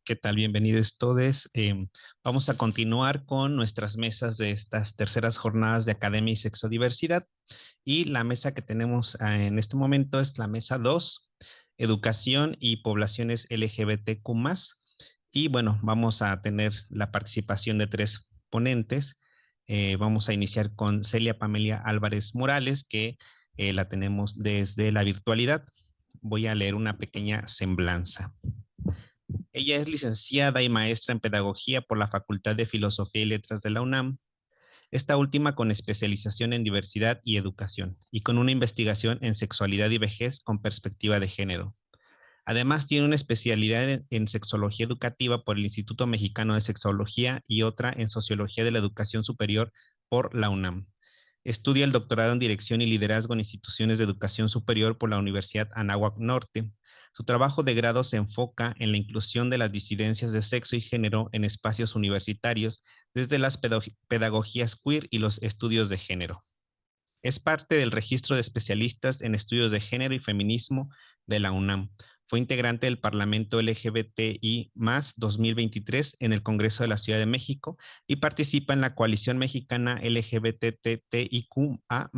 ¿Qué tal? Bienvenidos todos. Vamos a continuar con nuestras mesas de estas terceras jornadas de Academia y Sexodiversidad. Y la mesa que tenemos en este momento es la mesa 2, Educación y Poblaciones LGBTQ+. Y bueno, vamos a tener la participación de 3 ponentes. Vamos a iniciar con Celia Pamelia Álvarez Morales, que la tenemos desde la virtualidad. Voy a leer una pequeña semblanza. Ella es licenciada y maestra en Pedagogía por la Facultad de Filosofía y Letras de la UNAM, esta última con especialización en diversidad y educación, y con una investigación en sexualidad y vejez con perspectiva de género. Además, tiene una especialidad en sexología educativa por el Instituto Mexicano de Sexología y otra en sociología de la educación superior por la UNAM. Estudia el doctorado en Dirección y Liderazgo en Instituciones de Educación Superior por la Universidad Anáhuac Norte. Su trabajo de grado se enfoca en la inclusión de las disidencias de sexo y género en espacios universitarios desde las pedagogías queer y los estudios de género. Es parte del registro de especialistas en estudios de género y feminismo de la UNAM. Fue integrante del Parlamento LGBTI+ 2023 en el Congreso de la Ciudad de México y participa en la Coalición Mexicana LGBTTIQA+.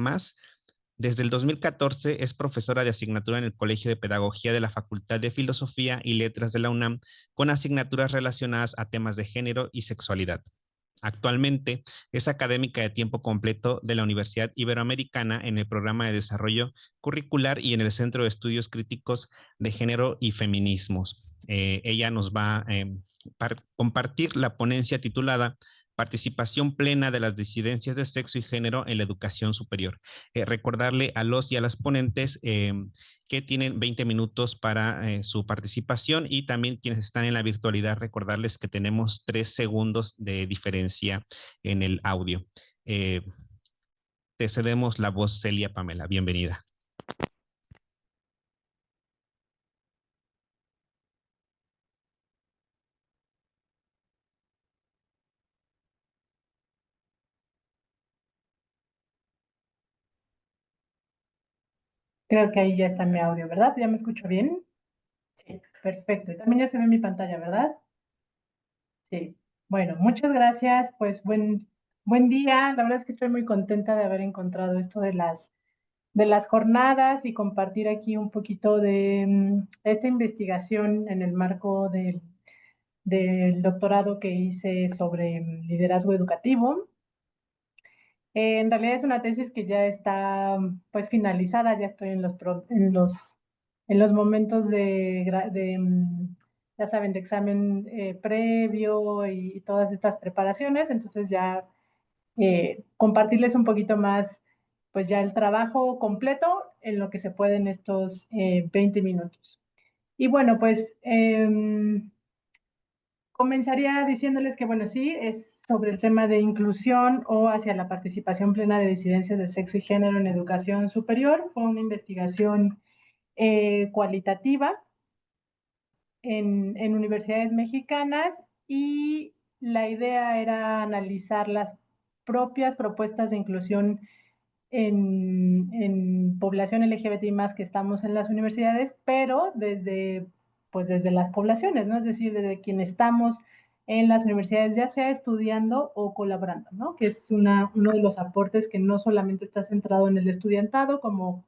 Desde el 2014 es profesora de asignatura en el Colegio de Pedagogía de la Facultad de Filosofía y Letras de la UNAM, con asignaturas relacionadas a temas de género y sexualidad. Actualmente es académica de tiempo completo de la Universidad Iberoamericana en el programa de desarrollo curricular y en el Centro de Estudios Críticos de Género y Feminismos. Ella nos va a compartir la ponencia titulada Participación plena de las disidencias de sexo y género en la educación superior. Recordarle a los y a las ponentes que tienen 20 minutos para su participación, y también quienes están en la virtualidad, recordarles que tenemos 3 segundos de diferencia en el audio. Te cedemos la voz, Celia Pamela. Bienvenida. Creo que ahí ya está mi audio, ¿verdad? ¿Ya me escucho bien? Sí, perfecto. Y también ya se ve mi pantalla, ¿verdad? Sí. Bueno, muchas gracias. Pues buen día. La verdad es que estoy muy contenta de haber encontrado esto de las jornadas y compartir aquí un poquito de esta investigación en el marco del doctorado que hice sobre liderazgo educativo. En realidad es una tesis que ya está pues finalizada, ya estoy en los momentos ya saben, de examen previo y todas estas preparaciones, entonces ya compartirles un poquito más, pues ya el trabajo completo en lo que se puede en estos 20 minutos. Y bueno, pues comenzaría diciéndoles que, bueno, sí, es sobre el tema de inclusión o hacia la participación plena de disidencias de sexo y género en educación superior. Fue una investigación cualitativa en universidades mexicanas, y la idea era analizar las propias propuestas de inclusión en población LGBTI más que estamos en las universidades, pero pues desde las poblaciones, ¿no? Es decir, desde quienes estamos en las universidades, ya sea estudiando o colaborando, ¿no? Que es uno de los aportes que no solamente está centrado en el estudiantado, como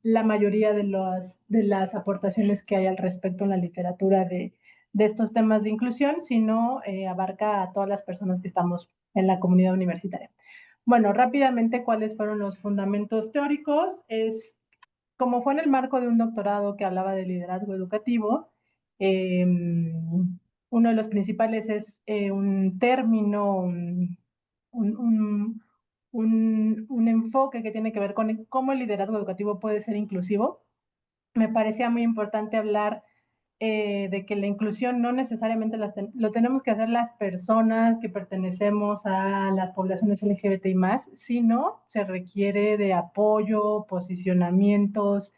la mayoría de las aportaciones que hay al respecto en la literatura de estos temas de inclusión, sino abarca a todas las personas que estamos en la comunidad universitaria. Bueno, rápidamente, ¿cuáles fueron los fundamentos teóricos? Como fue en el marco de un doctorado que hablaba de liderazgo educativo, uno de los principales es un término, un enfoque que tiene que ver con cómo el liderazgo educativo puede ser inclusivo. Me parecía muy importante hablar de que la inclusión no necesariamente lo tenemos que hacer las personas que pertenecemos a las poblaciones LGBTI más, sino se requiere de apoyo, posicionamientos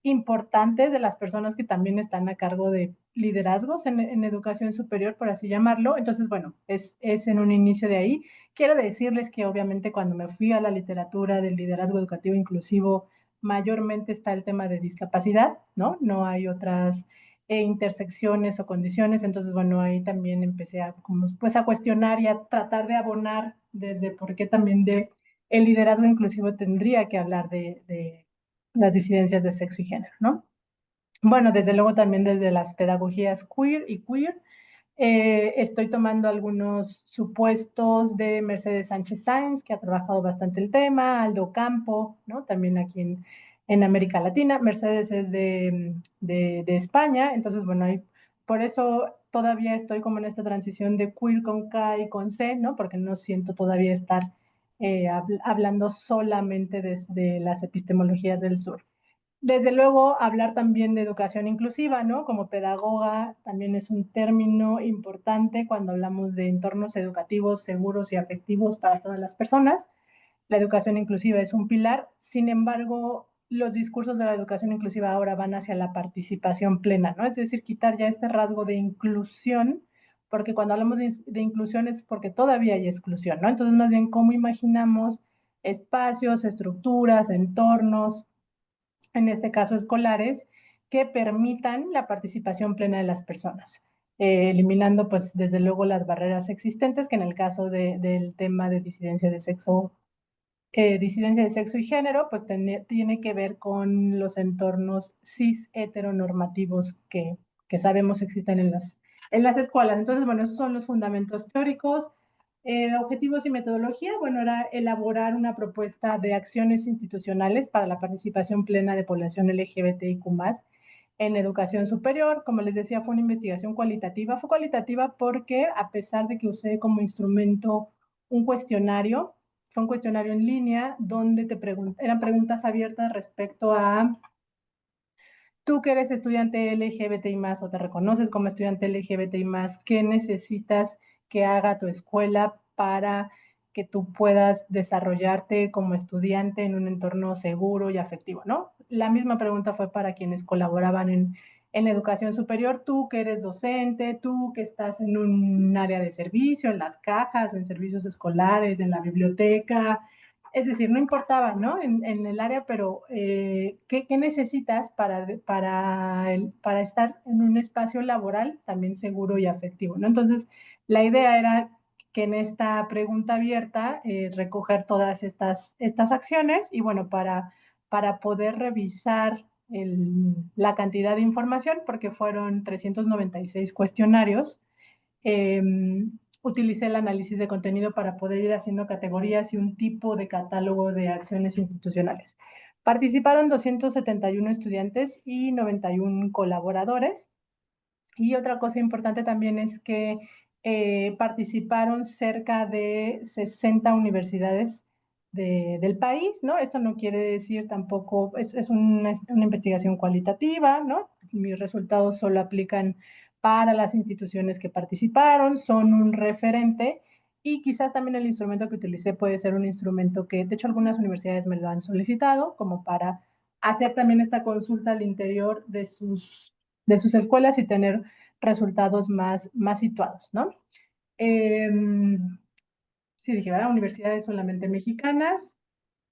importantes de las personas que también están a cargo de liderazgos en educación superior, por así llamarlo. Entonces, bueno, es en un inicio de ahí. Quiero decirles que obviamente cuando me fui a la literatura del liderazgo educativo inclusivo, mayormente está el tema de discapacidad, ¿no? No hay otras intersecciones o condiciones. Entonces, bueno, ahí también empecé a, como, pues, a cuestionar y a tratar de abonar desde por qué también de el liderazgo inclusivo tendría que hablar de las disidencias de sexo y género, ¿no? Bueno, desde luego también desde las pedagogías queer y queer. Estoy tomando algunos supuestos de Mercedes Sánchez Sáenz, que ha trabajado bastante el tema, Aldo Campo, ¿no? También aquí en América Latina. Mercedes es de España, entonces, bueno, ahí, por eso todavía estoy como en esta transición de queer con K y con C, ¿no? Porque no siento todavía estar hablando solamente desde las epistemologías del sur. Desde luego, hablar también de educación inclusiva, ¿no? Como pedagoga también es un término importante cuando hablamos de entornos educativos seguros y afectivos para todas las personas. La educación inclusiva es un pilar. Sin embargo, los discursos de la educación inclusiva ahora van hacia la participación plena, ¿no? Es decir, quitar ya este rasgo de inclusión, porque cuando hablamos de inclusión es porque todavía hay exclusión, ¿no? Entonces, más bien, ¿cómo imaginamos espacios, estructuras, entornos, en este caso escolares, que permitan la participación plena de las personas, eliminando pues desde luego las barreras existentes, que en el caso del tema de disidencia de sexo y género, pues tiene que ver con los entornos cis heteronormativos que sabemos existen en las escuelas. Entonces, bueno, esos son los fundamentos teóricos. Objetivos y metodología, bueno, era elaborar una propuesta de acciones institucionales para la participación plena de población LGBTIQ+, en educación superior. Como les decía, fue una investigación cualitativa. Fue cualitativa porque, a pesar de que usé como instrumento un cuestionario, fue un cuestionario en línea donde eran preguntas abiertas respecto a tú que eres estudiante LGBTI más o te reconoces como estudiante LGBTI más, ¿qué necesitas que haga tu escuela para que tú puedas desarrollarte como estudiante en un entorno seguro y afectivo, ¿no? La misma pregunta fue para quienes colaboraban en educación superior, tú que eres docente, tú que estás en un área de servicio, en las cajas, en servicios escolares, en la biblioteca, es decir, no importaba, ¿no? En el área, pero ¿qué necesitas para estar en un espacio laboral también seguro y afectivo, ¿no? Entonces, la idea era que en esta pregunta abierta recoger todas estas acciones y bueno, para poder revisar la cantidad de información, porque fueron 396 cuestionarios, eh, utilicé el análisis de contenido para poder ir haciendo categorías y un tipo de catálogo de acciones institucionales. Participaron 271 estudiantes y 91 colaboradores. Y otra cosa importante también es que participaron cerca de 60 universidades del país, ¿no? Esto no quiere decir tampoco, es una investigación cualitativa, ¿no? Mis resultados solo aplican para las instituciones que participaron, son un referente y quizás también el instrumento que utilicé puede ser un instrumento que, de hecho, algunas universidades me lo han solicitado como para hacer también esta consulta al interior de sus escuelas y tener resultados más situados, ¿no? Eh, sí, dije, ¿verdad? Universidades solamente mexicanas.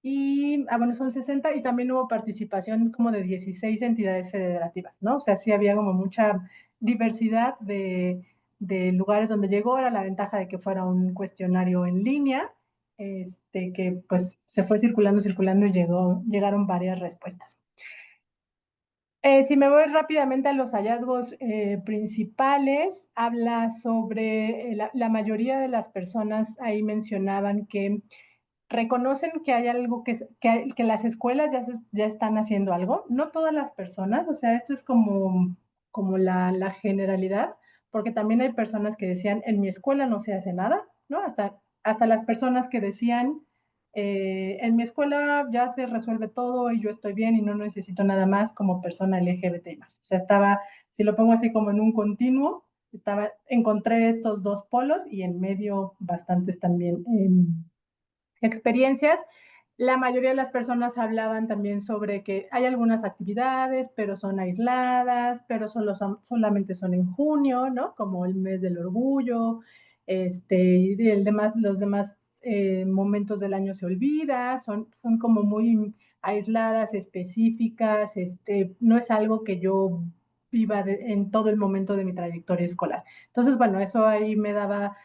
Y, bueno, son 60 y también hubo participación como de 16 entidades federativas, ¿no? O sea, sí había como mucha diversidad de lugares donde llegó. Era la ventaja de que fuera un cuestionario en línea, que pues se fue circulando y llegaron varias respuestas. Si me voy rápidamente a los hallazgos principales, habla sobre la mayoría de las personas ahí mencionaban que reconocen que hay algo que las escuelas ya están haciendo algo. No todas las personas, o sea, esto es como la generalidad, porque también hay personas que decían, en mi escuela no se hace nada, ¿no? Hasta las personas que decían, en mi escuela ya se resuelve todo y yo estoy bien y no necesito nada más como persona LGBT más. O sea, si lo pongo así como en un continuo, encontré estos dos polos y en medio bastantes también experiencias. La mayoría de las personas hablaban también sobre que hay algunas actividades, pero son aisladas, pero solamente son en junio, ¿no? Como el mes del orgullo, y los demás momentos del año se olvida, son como muy aisladas, específicas, no es algo que yo viva en todo el momento de mi trayectoria escolar. Entonces, bueno, eso ahí me daba,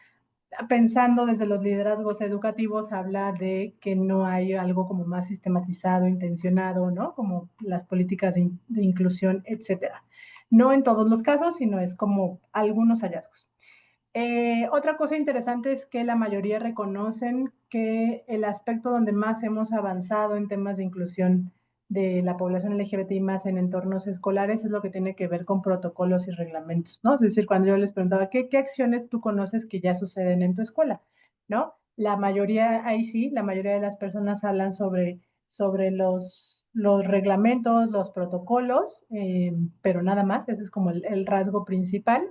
pensando desde los liderazgos educativos, habla de que no hay algo como más sistematizado, intencionado, ¿no? Como las políticas de inclusión, etcétera. No en todos los casos, sino es como algunos hallazgos. Otra cosa interesante es que la mayoría reconocen que el aspecto donde más hemos avanzado en temas de inclusión de la población LGBTI más en entornos escolares es lo que tiene que ver con protocolos y reglamentos, ¿no? Es decir, cuando yo les preguntaba, ¿qué acciones tú conoces que ya suceden en tu escuela? ¿No? La mayoría, ahí sí, la mayoría de las personas hablan sobre los reglamentos, los protocolos, pero nada más, ese es como el rasgo principal.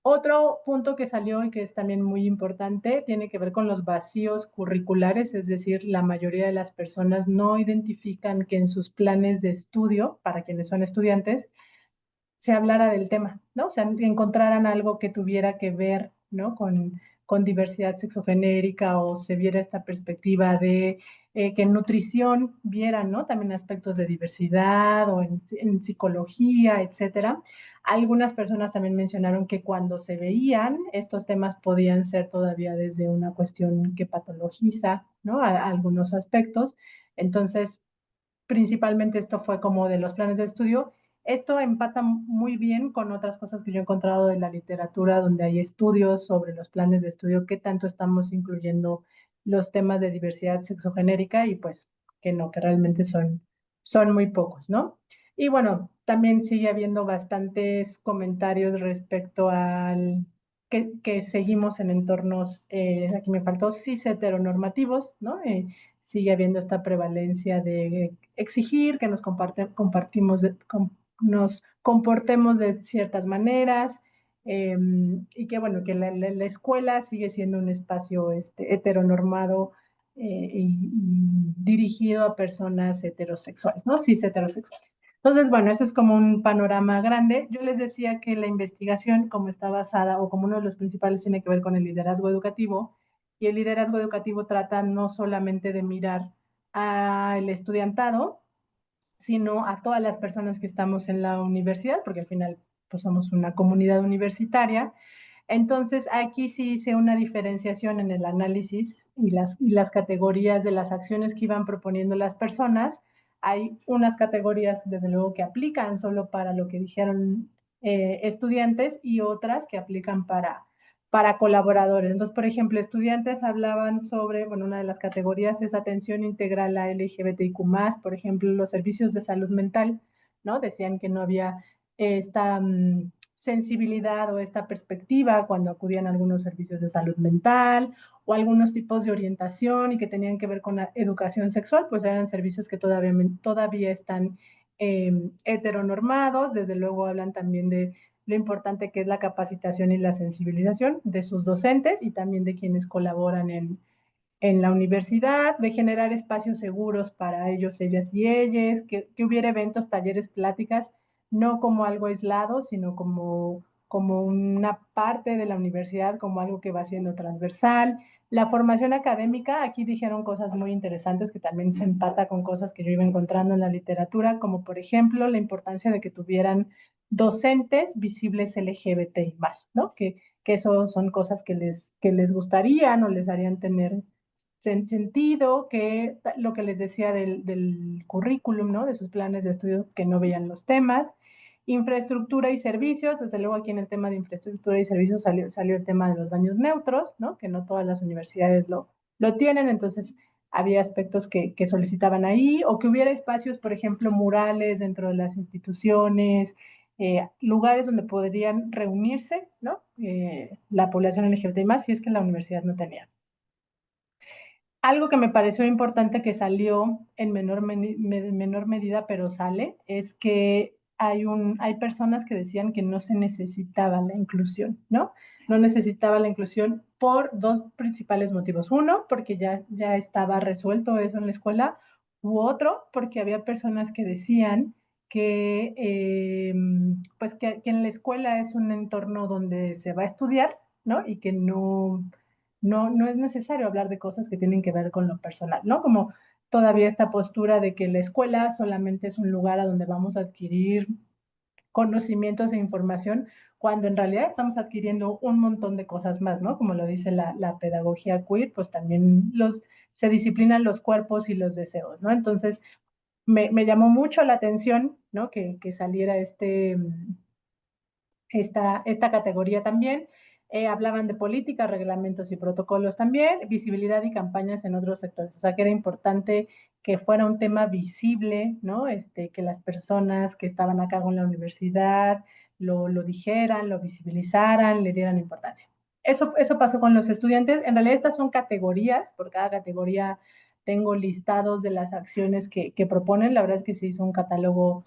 Otro punto que salió y que es también muy importante tiene que ver con los vacíos curriculares, es decir, la mayoría de las personas no identifican que en sus planes de estudio, para quienes son estudiantes, se hablara del tema, ¿no? O sea, encontraran algo que tuviera que ver, ¿no? Con diversidad sexogenérica o se viera esta perspectiva de que en nutrición vieran, ¿no? También aspectos de diversidad o en psicología, etcétera. Algunas personas también mencionaron que cuando se veían, estos temas podían ser todavía desde una cuestión que patologiza, ¿no? A algunos aspectos. Entonces, principalmente esto fue como de los planes de estudio. Esto empata muy bien con otras cosas que yo he encontrado de la literatura, donde hay estudios sobre los planes de estudio, qué tanto estamos incluyendo los temas de diversidad sexogenérica y pues que no, que realmente son muy pocos, ¿no? Y bueno, también sigue habiendo bastantes comentarios respecto al que seguimos en entornos, aquí me faltó, cis heteronormativos, ¿no? Sigue habiendo esta prevalencia de exigir que nos comportemos de ciertas maneras, y que bueno, que la escuela sigue siendo un espacio heteronormado, y dirigido a personas heterosexuales, ¿no? Cis heterosexuales. Entonces, bueno, eso es como un panorama grande. Yo les decía que la investigación, como está basada, o como uno de los principales tiene que ver con el liderazgo educativo, y el liderazgo educativo trata no solamente de mirar al estudiantado, sino a todas las personas que estamos en la universidad, porque al final pues somos una comunidad universitaria. Entonces, aquí sí hice una diferenciación en el análisis y las categorías de las acciones que iban proponiendo las personas. Hay unas categorías, desde luego, que aplican solo para lo que dijeron estudiantes y otras que aplican para colaboradores. Entonces, por ejemplo, estudiantes hablaban sobre, bueno, una de las categorías es atención integral a LGBTIQ+, por ejemplo, los servicios de salud mental, ¿no? Decían que no había esta sensibilidad o esta perspectiva cuando acudían a algunos servicios de salud mental o algunos tipos de orientación y que tenían que ver con la educación sexual, pues eran servicios que todavía están heteronormados. Desde luego hablan también de lo importante que es la capacitación y la sensibilización de sus docentes y también de quienes colaboran en la universidad, de generar espacios seguros para ellos, ellas y ellas, que hubiera eventos, talleres, pláticas, no como algo aislado, sino como una parte de la universidad, como algo que va siendo transversal. La formación académica, aquí dijeron cosas muy interesantes que también se empata con cosas que yo iba encontrando en la literatura, como por ejemplo la importancia de que tuvieran docentes visibles LGBTI más, ¿no? Que eso son cosas que les gustarían o les harían tener sentido, que lo que les decía del currículum, ¿no? De sus planes de estudio, que no veían los temas. Infraestructura y servicios, desde luego aquí en el tema de infraestructura y servicios salió el tema de los baños neutros, ¿no? Que no todas las universidades lo tienen, entonces había aspectos que solicitaban ahí, o que hubiera espacios, por ejemplo, murales dentro de las instituciones, lugares donde podrían reunirse, ¿no? La población LGBT más, si es que la universidad no tenía. Algo que me pareció importante que salió en menor medida, pero sale, es que hay personas que decían que no se necesitaba la inclusión, ¿no? No necesitaba la inclusión por dos principales motivos. Uno, porque ya estaba resuelto eso en la escuela, u otro, porque había personas que decían que, pues que en la escuela es un entorno donde se va a estudiar, ¿no? Y que no es necesario hablar de cosas que tienen que ver con lo personal, ¿no? Como todavía esta postura de que la escuela solamente es un lugar a donde vamos a adquirir conocimientos e información, cuando en realidad estamos adquiriendo un montón de cosas más, ¿no? Como lo dice la pedagogía queer, pues también se disciplinan los cuerpos y los deseos, ¿no? Entonces, me llamó mucho la atención, ¿no? Que saliera esta categoría también. Hablaban de política, reglamentos y protocolos también, visibilidad y campañas en otros sectores. O sea, que era importante que fuera un tema visible, ¿no? Que las personas que estaban a cargo en la universidad lo dijeran, lo visibilizaran, le dieran importancia. Eso pasó con los estudiantes. En realidad estas son categorías, por cada categoría tengo listados de las acciones que proponen. La verdad es que se hizo un catálogo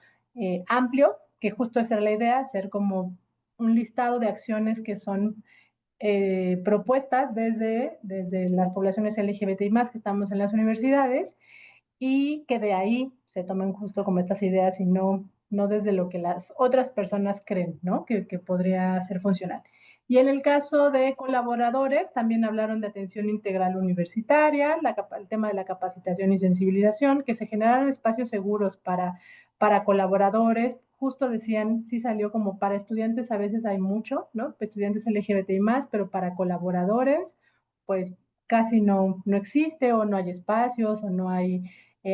amplio, que justo esa era la idea, hacer como un listado de acciones que son propuestas desde las poblaciones LGBTI más que estamos en las universidades y que de ahí se tomen justo como estas ideas y no desde lo que las otras personas creen, ¿no? Que podría ser funcional. Y en el caso de colaboradores, también hablaron de atención integral universitaria, el tema de la capacitación y sensibilización, que se generaran espacios seguros para colaboradores. Justo decían, sí salió como para estudiantes a veces hay mucho, ¿no? Estudiantes LGBTI más, pero para colaboradores, pues casi no existe o no hay espacios o no hay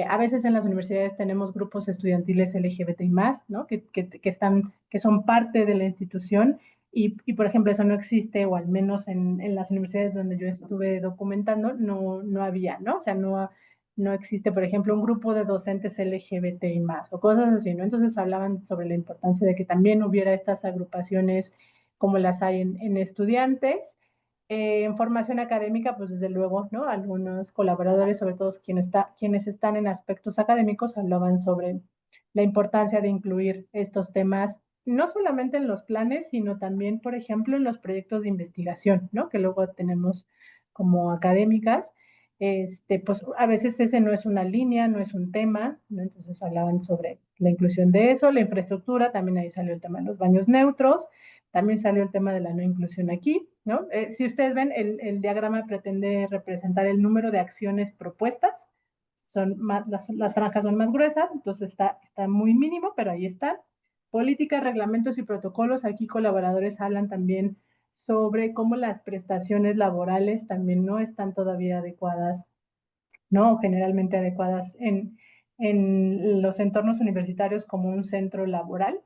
a veces en las universidades tenemos grupos estudiantiles LGBTI más, ¿no? Que son parte de la institución por ejemplo, eso no existe, o al menos en las universidades donde yo estuve documentando, no había, ¿no? O sea, no existe, por ejemplo, un grupo de docentes LGBTI más, o cosas así, ¿no? Entonces hablaban sobre la importancia de que también hubiera estas agrupaciones como las hay en estudiantes. En formación académica, pues desde luego, ¿no? Algunos colaboradores, sobre todo quienes están en aspectos académicos, hablaban sobre la importancia de incluir estos temas, no solamente en los planes, sino también, por ejemplo, en los proyectos de investigación, ¿no? Que luego tenemos como académicas. Pues a veces ese no es una línea, no es un tema, ¿no? Entonces hablaban sobre la inclusión de eso, la infraestructura, también ahí salió el tema de los baños neutros, también salió el tema de la no inclusión aquí, ¿no? Si ustedes ven, el diagrama pretende representar el número de acciones propuestas, las franjas son más gruesas, entonces está muy mínimo, pero ahí está. Políticas, reglamentos y protocolos, aquí colaboradores hablan también sobre cómo las prestaciones laborales también no están todavía adecuadas, ¿no? Generalmente adecuadas en los entornos universitarios como un centro laboral.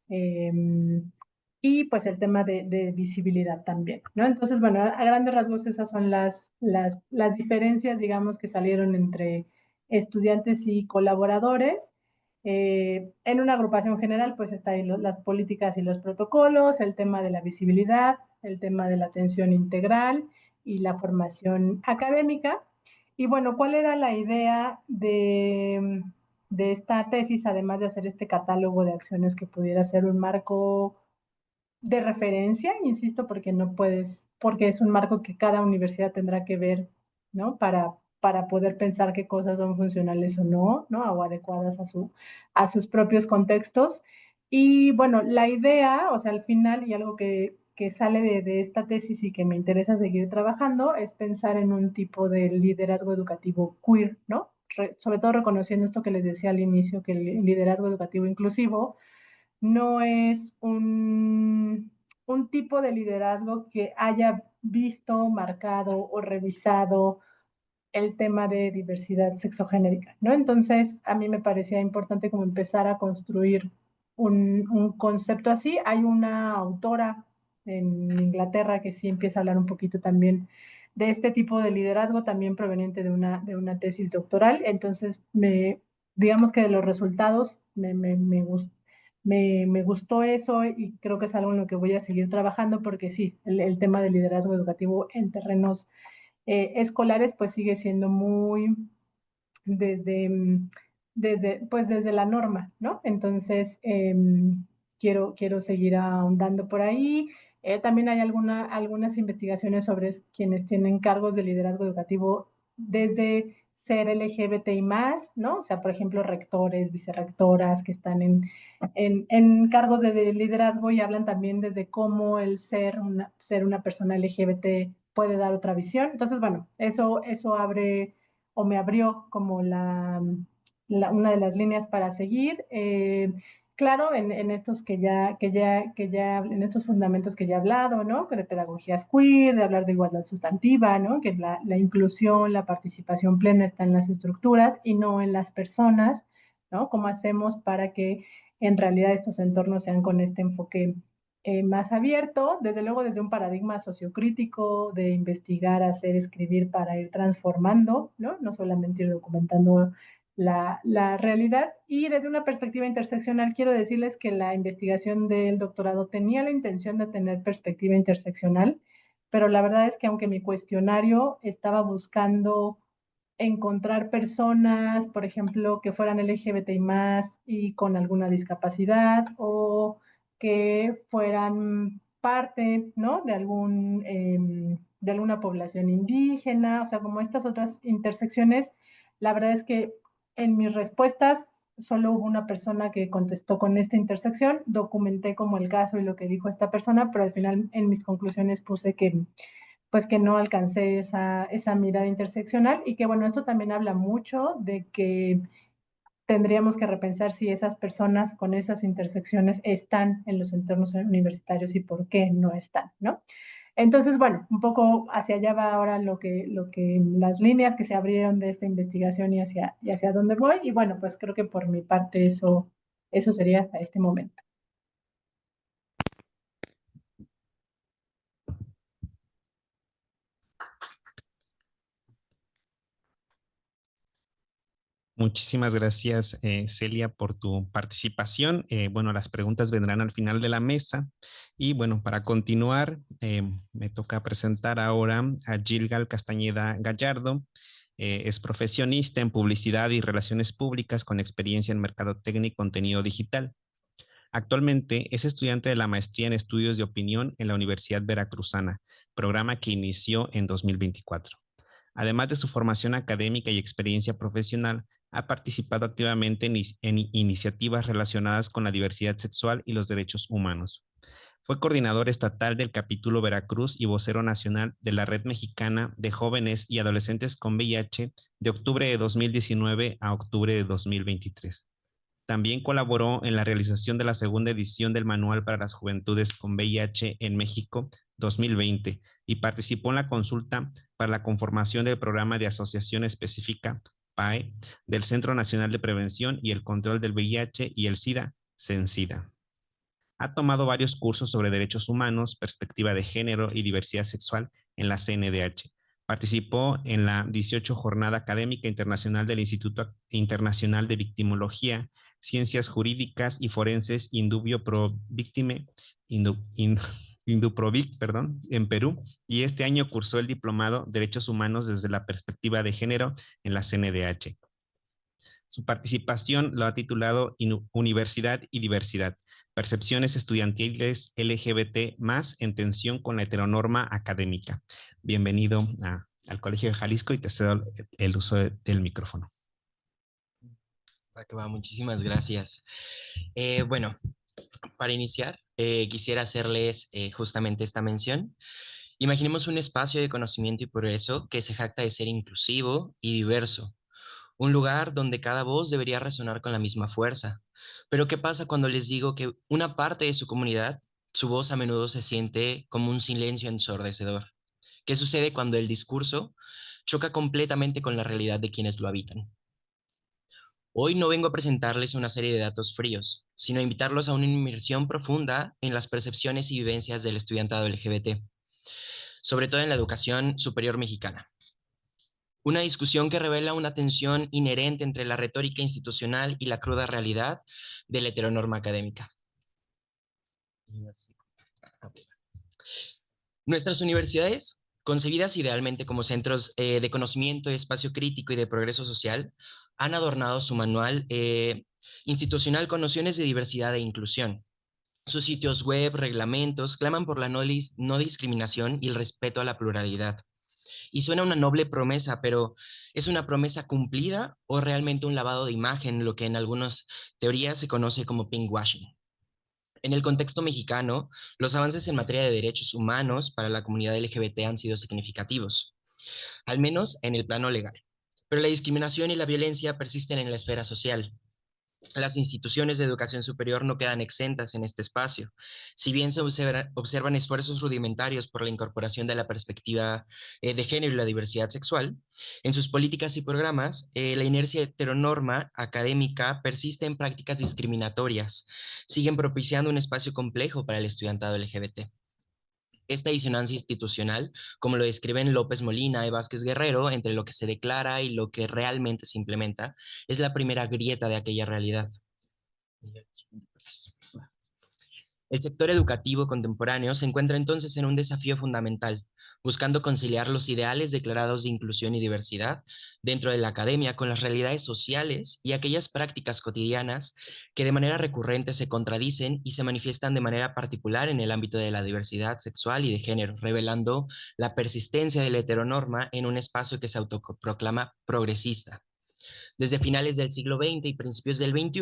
Eh, y pues el tema de visibilidad también, ¿no? Entonces, bueno, a grandes rasgos esas son las diferencias, digamos, que salieron entre estudiantes y colaboradores. En una agrupación general, pues está ahí las políticas y los protocolos, el tema de la visibilidad, el tema de la atención integral y la formación académica. Y bueno, ¿cuál era la idea de esta tesis, además de hacer este catálogo de acciones que pudiera ser un marco de referencia, insisto, porque es un marco que cada universidad tendrá que ver, ¿no? Para poder pensar qué cosas son funcionales o no, ¿no? O adecuadas a sus propios contextos. Y bueno, la idea, o sea, al final, y algo que sale de esta tesis y que me interesa seguir trabajando, es pensar en un tipo de liderazgo educativo queer, ¿no? Sobre todo reconociendo esto que les decía al inicio, que el liderazgo educativo inclusivo no es un tipo de liderazgo que haya visto, marcado o revisado el tema de diversidad sexogenérica, ¿no? Entonces, a mí me parecía importante como empezar a construir un concepto así. Hay una autora en Inglaterra que sí empieza a hablar un poquito también de este tipo de liderazgo, también proveniente de una tesis doctoral. Entonces, digamos que de los resultados me gustó eso y creo que es algo en lo que voy a seguir trabajando porque sí, el tema del liderazgo educativo en terrenos escolares, pues sigue siendo muy desde, desde la norma, ¿no? Entonces, quiero seguir ahondando por ahí. También hay algunas investigaciones sobre quienes tienen cargos de liderazgo educativo desde ser LGBTI más, ¿no? O sea, por ejemplo, rectores, vicerrectoras que están en cargos de liderazgo y hablan también desde cómo el ser una persona LGBT puede dar otra visión. Entonces, bueno, eso abre me abrió como una de las líneas para seguir. claro, en estos en estos fundamentos que ya he hablado, ¿no? Que de pedagogías queer, de hablar de igualdad sustantiva, ¿no? Que la inclusión, la participación plena está en las estructuras y no en las personas, ¿no? ¿Cómo hacemos para que en realidad estos entornos sean con este enfoque más abierto? Desde luego, desde un paradigma sociocrítico de investigar, hacer, escribir para ir transformando, ¿no? No solamente ir documentando la realidad. Y desde una perspectiva interseccional, quiero decirles que la investigación del doctorado tenía la intención de tener perspectiva interseccional, pero la verdad es que aunque mi cuestionario estaba buscando encontrar personas, por ejemplo, que fueran LGBTI más y con alguna discapacidad o que fueran parte, ¿no? De alguna población indígena, o sea, como estas otras intersecciones, la verdad es que en mis respuestas solo hubo una persona que contestó con esta intersección, documenté como el caso y lo que dijo esta persona, pero al final en mis conclusiones puse que pues que no alcancé esa mirada interseccional y que bueno, esto también habla mucho de que tendríamos que repensar si esas personas con esas intersecciones están en los entornos universitarios y por qué no están, ¿no? Entonces, bueno, un poco hacia allá va ahora las líneas que se abrieron de esta investigación y hacia dónde voy. Y bueno, pues creo que por mi parte eso sería hasta este momento. Muchísimas gracias, Celia, por tu participación. Bueno, las preguntas vendrán al final de la mesa. Y bueno, para continuar, me toca presentar ahora a Gilgal Castañeda Gallardo. Es profesionista en publicidad y relaciones públicas con experiencia en mercadotecnia y contenido digital. Actualmente es estudiante de la maestría en estudios de opinión en la Universidad Veracruzana, programa que inició en 2024. Además de su formación académica y experiencia profesional, ha participado activamente en iniciativas relacionadas con la diversidad sexual y los derechos humanos. Fue coordinador estatal del capítulo Veracruz y vocero nacional de la Red Mexicana de Jóvenes y Adolescentes con VIH de octubre de 2019 a octubre de 2023. También colaboró en la realización de la segunda edición del Manual para las Juventudes con VIH en México 2020 y participó en la consulta para la conformación del programa de asociación específica PAE del Centro Nacional de Prevención y el Control del VIH y el SIDA, CENSIDA. Ha tomado varios cursos sobre derechos humanos, perspectiva de género y diversidad sexual en la CNDH. Participó en la 18 Jornada Académica Internacional del Instituto Internacional de Victimología, Ciencias Jurídicas y Forenses Indubio Pro Victime, Induprovic, perdón, en Perú, y este año cursó el diplomado Derechos Humanos desde la perspectiva de género en la CNDH. Su participación lo ha titulado Universidad y Diversidad, percepciones estudiantiles LGBT más en tensión con la heteronorma académica. Bienvenido al Colegio de Jalisco y te cedo el uso del micrófono. Muchísimas gracias. Bueno, para iniciar, quisiera hacerles justamente esta mención. Imaginemos un espacio de conocimiento y progreso que se jacta de ser inclusivo y diverso, un lugar donde cada voz debería resonar con la misma fuerza. Pero ¿qué pasa cuando les digo que una parte de su comunidad, su voz a menudo se siente como un silencio ensordecedor? ¿Qué sucede cuando el discurso choca completamente con la realidad de quienes lo habitan? Hoy no vengo a presentarles una serie de datos fríos, sino a invitarlos a una inmersión profunda en las percepciones y vivencias del estudiantado LGBT, sobre todo en la educación superior mexicana. Una discusión que revela una tensión inherente entre la retórica institucional y la cruda realidad de la heteronorma académica. Nuestras universidades, concebidas idealmente como centros de conocimiento, de espacio crítico y de progreso social, han adornado su manual institucional con nociones de diversidad e inclusión. Sus sitios web, reglamentos, claman por la no discriminación y el respeto a la pluralidad. Y suena una noble promesa, pero ¿es una promesa cumplida o realmente un lavado de imagen, lo que en algunas teorías se conoce como pinkwashing? En el contexto mexicano, los avances en materia de derechos humanos para la comunidad LGBT han sido significativos, al menos en el plano legal. Pero la discriminación y la violencia persisten en la esfera social. Las instituciones de educación superior no quedan exentas en este espacio. Si bien se observan esfuerzos rudimentarios por la incorporación de la perspectiva de género y la diversidad sexual, en sus políticas y programas, la inercia heteronorma académica persiste en prácticas discriminatorias, siguen propiciando un espacio complejo para el estudiantado LGBT. Esta disonancia institucional, como lo describen López Molina y Vázquez Guerrero, entre lo que se declara y lo que realmente se implementa, es la primera grieta de aquella realidad. El sector educativo contemporáneo se encuentra entonces en un desafío fundamental, buscando conciliar los ideales declarados de inclusión y diversidad dentro de la academia con las realidades sociales y aquellas prácticas cotidianas que de manera recurrente se contradicen y se manifiestan de manera particular en el ámbito de la diversidad sexual y de género, revelando la persistencia de la heteronorma en un espacio que se autoproclama progresista. Desde finales del siglo XX y principios del XXI,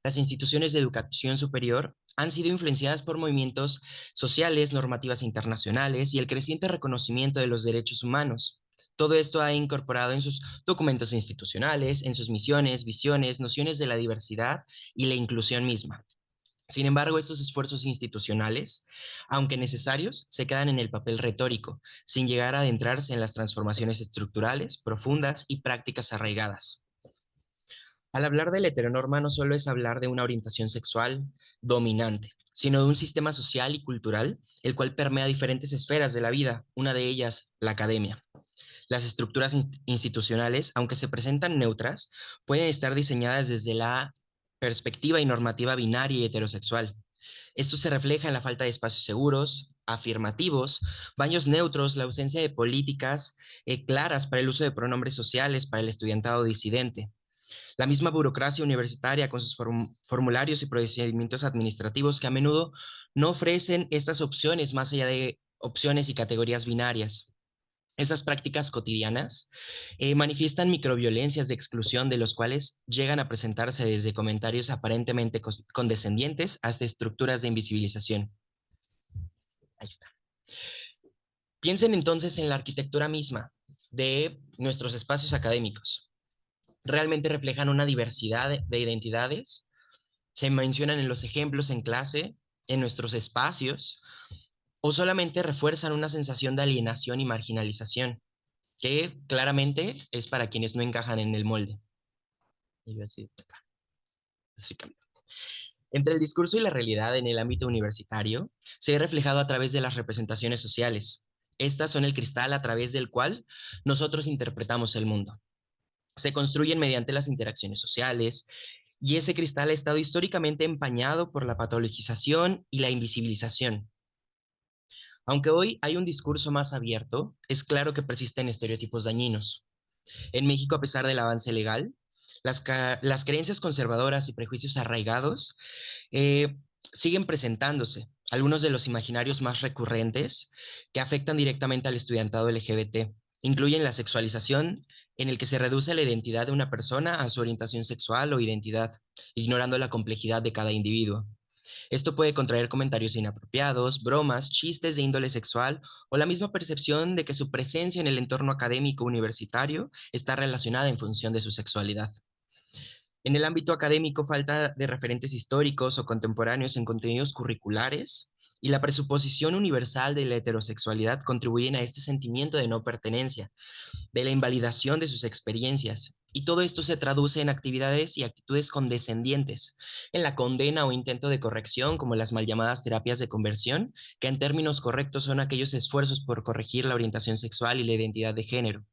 las instituciones de educación superior han sido influenciadas por movimientos sociales, normativas internacionales y el creciente reconocimiento de los derechos humanos. Todo esto ha incorporado en sus documentos institucionales, en sus misiones, visiones, nociones de la diversidad y la inclusión misma. Sin embargo, estos esfuerzos institucionales, aunque necesarios, se quedan en el papel retórico, sin llegar a adentrarse en las transformaciones estructurales, profundas y prácticas arraigadas. Al hablar de la heteronorma no solo es hablar de una orientación sexual dominante, sino de un sistema social y cultural, el cual permea diferentes esferas de la vida, una de ellas la academia. Las estructuras institucionales, aunque se presentan neutras, pueden estar diseñadas desde la perspectiva y normativa binaria y heterosexual. Esto se refleja en la falta de espacios seguros, afirmativos, baños neutros, la ausencia de políticas claras para el uso de pronombres sociales para el estudiantado disidente. La misma burocracia universitaria con sus formularios y procedimientos administrativos que a menudo no ofrecen estas opciones más allá de opciones y categorías binarias. Esas prácticas cotidianas manifiestan microviolencias de exclusión de los cuales llegan a presentarse desde comentarios aparentemente condescendientes hasta estructuras de invisibilización. Ahí está. Piensen entonces en la arquitectura misma de nuestros espacios académicos. Realmente reflejan una diversidad de identidades, se mencionan en los ejemplos en clase, en nuestros espacios, o solamente refuerzan una sensación de alienación y marginalización, que claramente es para quienes no encajan en el molde. Entre el discurso y la realidad en el ámbito universitario, se ve reflejado a través de las representaciones sociales. Estas son el cristal a través del cual nosotros interpretamos el mundo. Se construyen mediante las interacciones sociales, y ese cristal ha estado históricamente empañado por la patologización y la invisibilización. Aunque hoy hay un discurso más abierto, es claro que persisten estereotipos dañinos. En México, a pesar del avance legal, las creencias conservadoras y prejuicios arraigados siguen presentándose. Algunos de los imaginarios más recurrentes que afectan directamente al estudiantado LGBT incluyen la sexualización, en el que se reduce la identidad de una persona a su orientación sexual o identidad, ignorando la complejidad de cada individuo. Esto puede contraer comentarios inapropiados, bromas, chistes de índole sexual o la misma percepción de que su presencia en el entorno académico universitario está relacionada en función de su sexualidad. En el ámbito académico, falta de referentes históricos o contemporáneos en contenidos curriculares y la presuposición universal de la heterosexualidad contribuyen a este sentimiento de no pertenencia, de la invalidación de sus experiencias. Y todo esto se traduce en actividades y actitudes condescendientes, en la condena o intento de corrección, como las mal llamadas terapias de conversión, que en términos correctos son aquellos esfuerzos por corregir la orientación sexual y la identidad de género,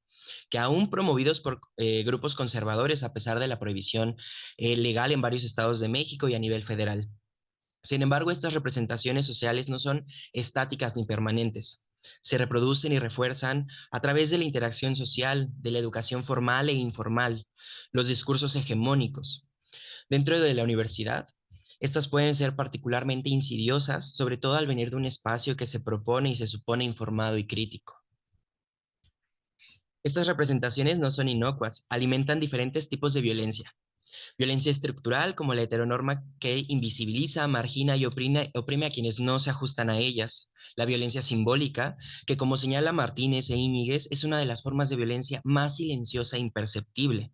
que aún promovidos por grupos conservadores a pesar de la prohibición legal en varios estados de México y a nivel federal. Sin embargo, estas representaciones sociales no son estáticas ni permanentes. Se reproducen y refuerzan a través de la interacción social, de la educación formal e informal, los discursos hegemónicos. Dentro de la universidad, estas pueden ser particularmente insidiosas, sobre todo al venir de un espacio que se propone y se supone informado y crítico. Estas representaciones no son inocuas, alimentan diferentes tipos de violencia. Violencia estructural, como la heteronorma que invisibiliza, margina y oprime a quienes no se ajustan a ellas. La violencia simbólica, que como señala Martínez e Íñiguez, es una de las formas de violencia más silenciosa e imperceptible.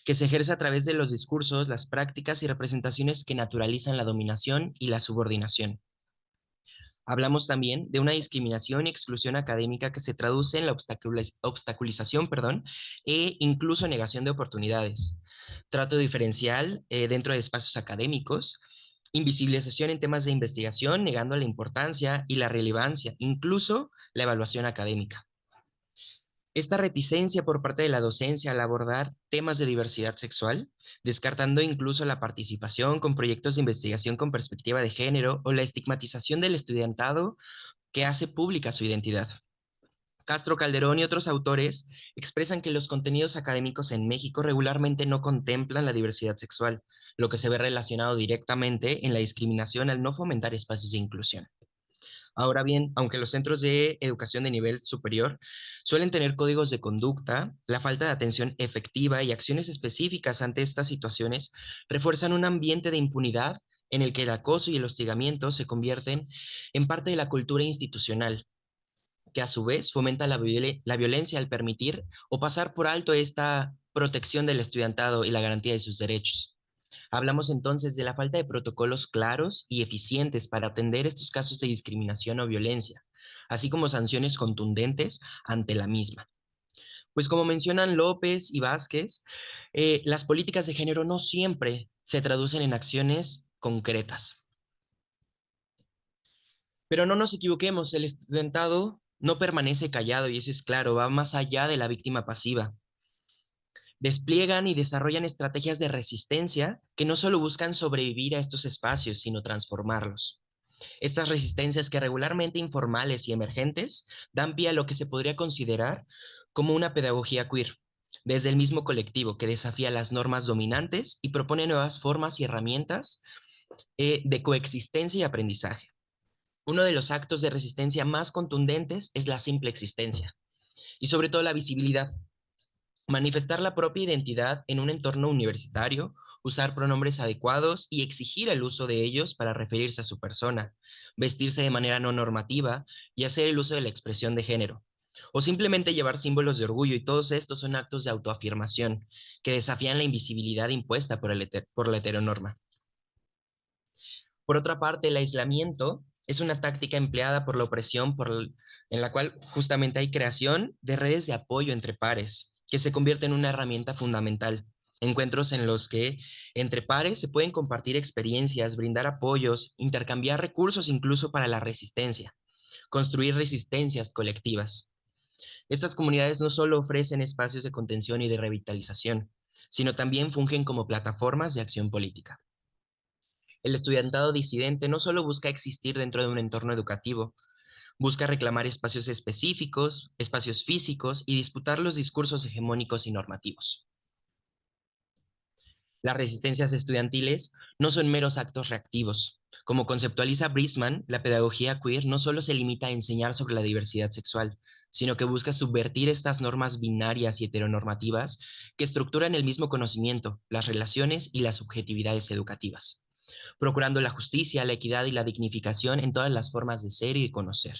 que se ejerce a través de los discursos, las prácticas y representaciones que naturalizan la dominación y la subordinación. Hablamos también de una discriminación y exclusión académica que se traduce en la obstaculización, e incluso negación de oportunidades, trato diferencial dentro de espacios académicos, invisibilización en temas de investigación, negando la importancia y la relevancia, incluso la evaluación académica. Esta reticencia por parte de la docencia al abordar temas de diversidad sexual, descartando incluso la participación con proyectos de investigación con perspectiva de género o la estigmatización del estudiantado que hace pública su identidad. Castro Calderón y otros autores expresan que los contenidos académicos en México regularmente no contemplan la diversidad sexual, lo que se ve relacionado directamente en la discriminación al no fomentar espacios de inclusión. Ahora bien, aunque los centros de educación de nivel superior suelen tener códigos de conducta, la falta de atención efectiva y acciones específicas ante estas situaciones refuerzan un ambiente de impunidad en el que el acoso y el hostigamiento se convierten en parte de la cultura institucional, que a su vez fomenta la violencia al permitir o pasar por alto esta protección del estudiantado y la garantía de sus derechos. Hablamos entonces de la falta de protocolos claros y eficientes para atender estos casos de discriminación o violencia, así como sanciones contundentes ante la misma. Pues como mencionan López y Vázquez, las políticas de género no siempre se traducen en acciones concretas. Pero no nos equivoquemos, el estudiantado no permanece callado y eso es claro, va más allá de la víctima pasiva. Despliegan y desarrollan estrategias de resistencia que no solo buscan sobrevivir a estos espacios, sino transformarlos. Estas resistencias, que regularmente informales y emergentes, dan pie a lo que se podría considerar como una pedagogía queer, desde el mismo colectivo que desafía las normas dominantes y propone nuevas formas y herramientas de coexistencia y aprendizaje. Uno de los actos de resistencia más contundentes es la simple existencia y sobre todo la visibilidad. Manifestar la propia identidad en un entorno universitario, usar pronombres adecuados y exigir el uso de ellos para referirse a su persona, vestirse de manera no normativa y hacer el uso de la expresión de género, o simplemente llevar símbolos de orgullo, y todos estos son actos de autoafirmación que desafían la invisibilidad impuesta por la heteronorma. Por otra parte, el aislamiento es una táctica empleada por la opresión en la cual justamente hay creación de redes de apoyo entre pares, que se convierte en una herramienta fundamental. Encuentros en los que entre pares se pueden compartir experiencias, brindar apoyos, intercambiar recursos incluso para la resistencia, construir resistencias colectivas. Estas comunidades no solo ofrecen espacios de contención y de revitalización, sino también fungen como plataformas de acción política. El estudiantado disidente no solo busca existir dentro de un entorno educativo, busca reclamar espacios específicos, espacios físicos y disputar los discursos hegemónicos y normativos. Las resistencias estudiantiles no son meros actos reactivos. Como conceptualiza Brisman, la pedagogía queer no solo se limita a enseñar sobre la diversidad sexual, sino que busca subvertir estas normas binarias y heteronormativas que estructuran el mismo conocimiento, las relaciones y las subjetividades educativas, procurando la justicia, la equidad y la dignificación en todas las formas de ser y de conocer.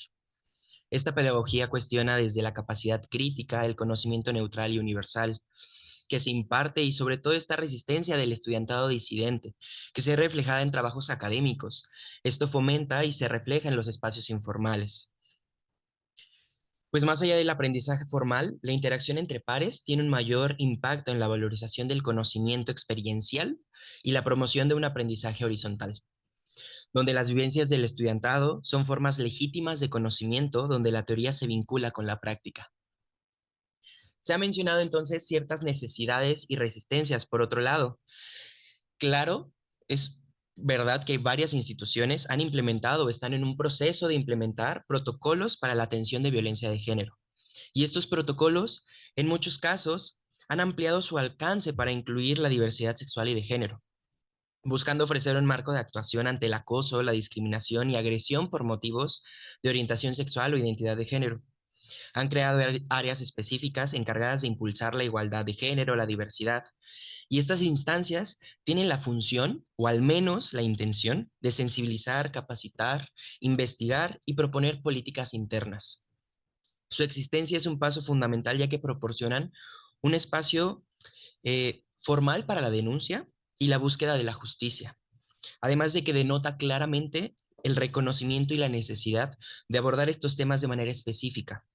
Esta pedagogía cuestiona desde la capacidad crítica, el conocimiento neutral y universal que se imparte, y sobre todo esta resistencia del estudiantado disidente, que se ve reflejada en trabajos académicos. Esto fomenta y se refleja en los espacios informales. Pues más allá del aprendizaje formal, la interacción entre pares tiene un mayor impacto en la valorización del conocimiento experiencial y la promoción de un aprendizaje horizontal, donde las vivencias del estudiantado son formas legítimas de conocimiento, donde la teoría se vincula con la práctica. Se ha mencionado entonces ciertas necesidades y resistencias. Por otro lado, claro, es verdad que varias instituciones han implementado o están en un proceso de implementar protocolos para la atención de violencia de género. Y estos protocolos, en muchos casos, han ampliado su alcance para incluir la diversidad sexual y de género, buscando ofrecer un marco de actuación ante el acoso, la discriminación y agresión por motivos de orientación sexual o identidad de género. Han creado áreas específicas encargadas de impulsar la igualdad de género, la diversidad, y estas instancias tienen la función, o al menos la intención, de sensibilizar, capacitar, investigar y proponer políticas internas. Su existencia es un paso fundamental, ya que proporcionan un espacio formal para la denuncia y la búsqueda de la justicia, además de que denota claramente el reconocimiento y la necesidad de abordar estos temas de manera específica.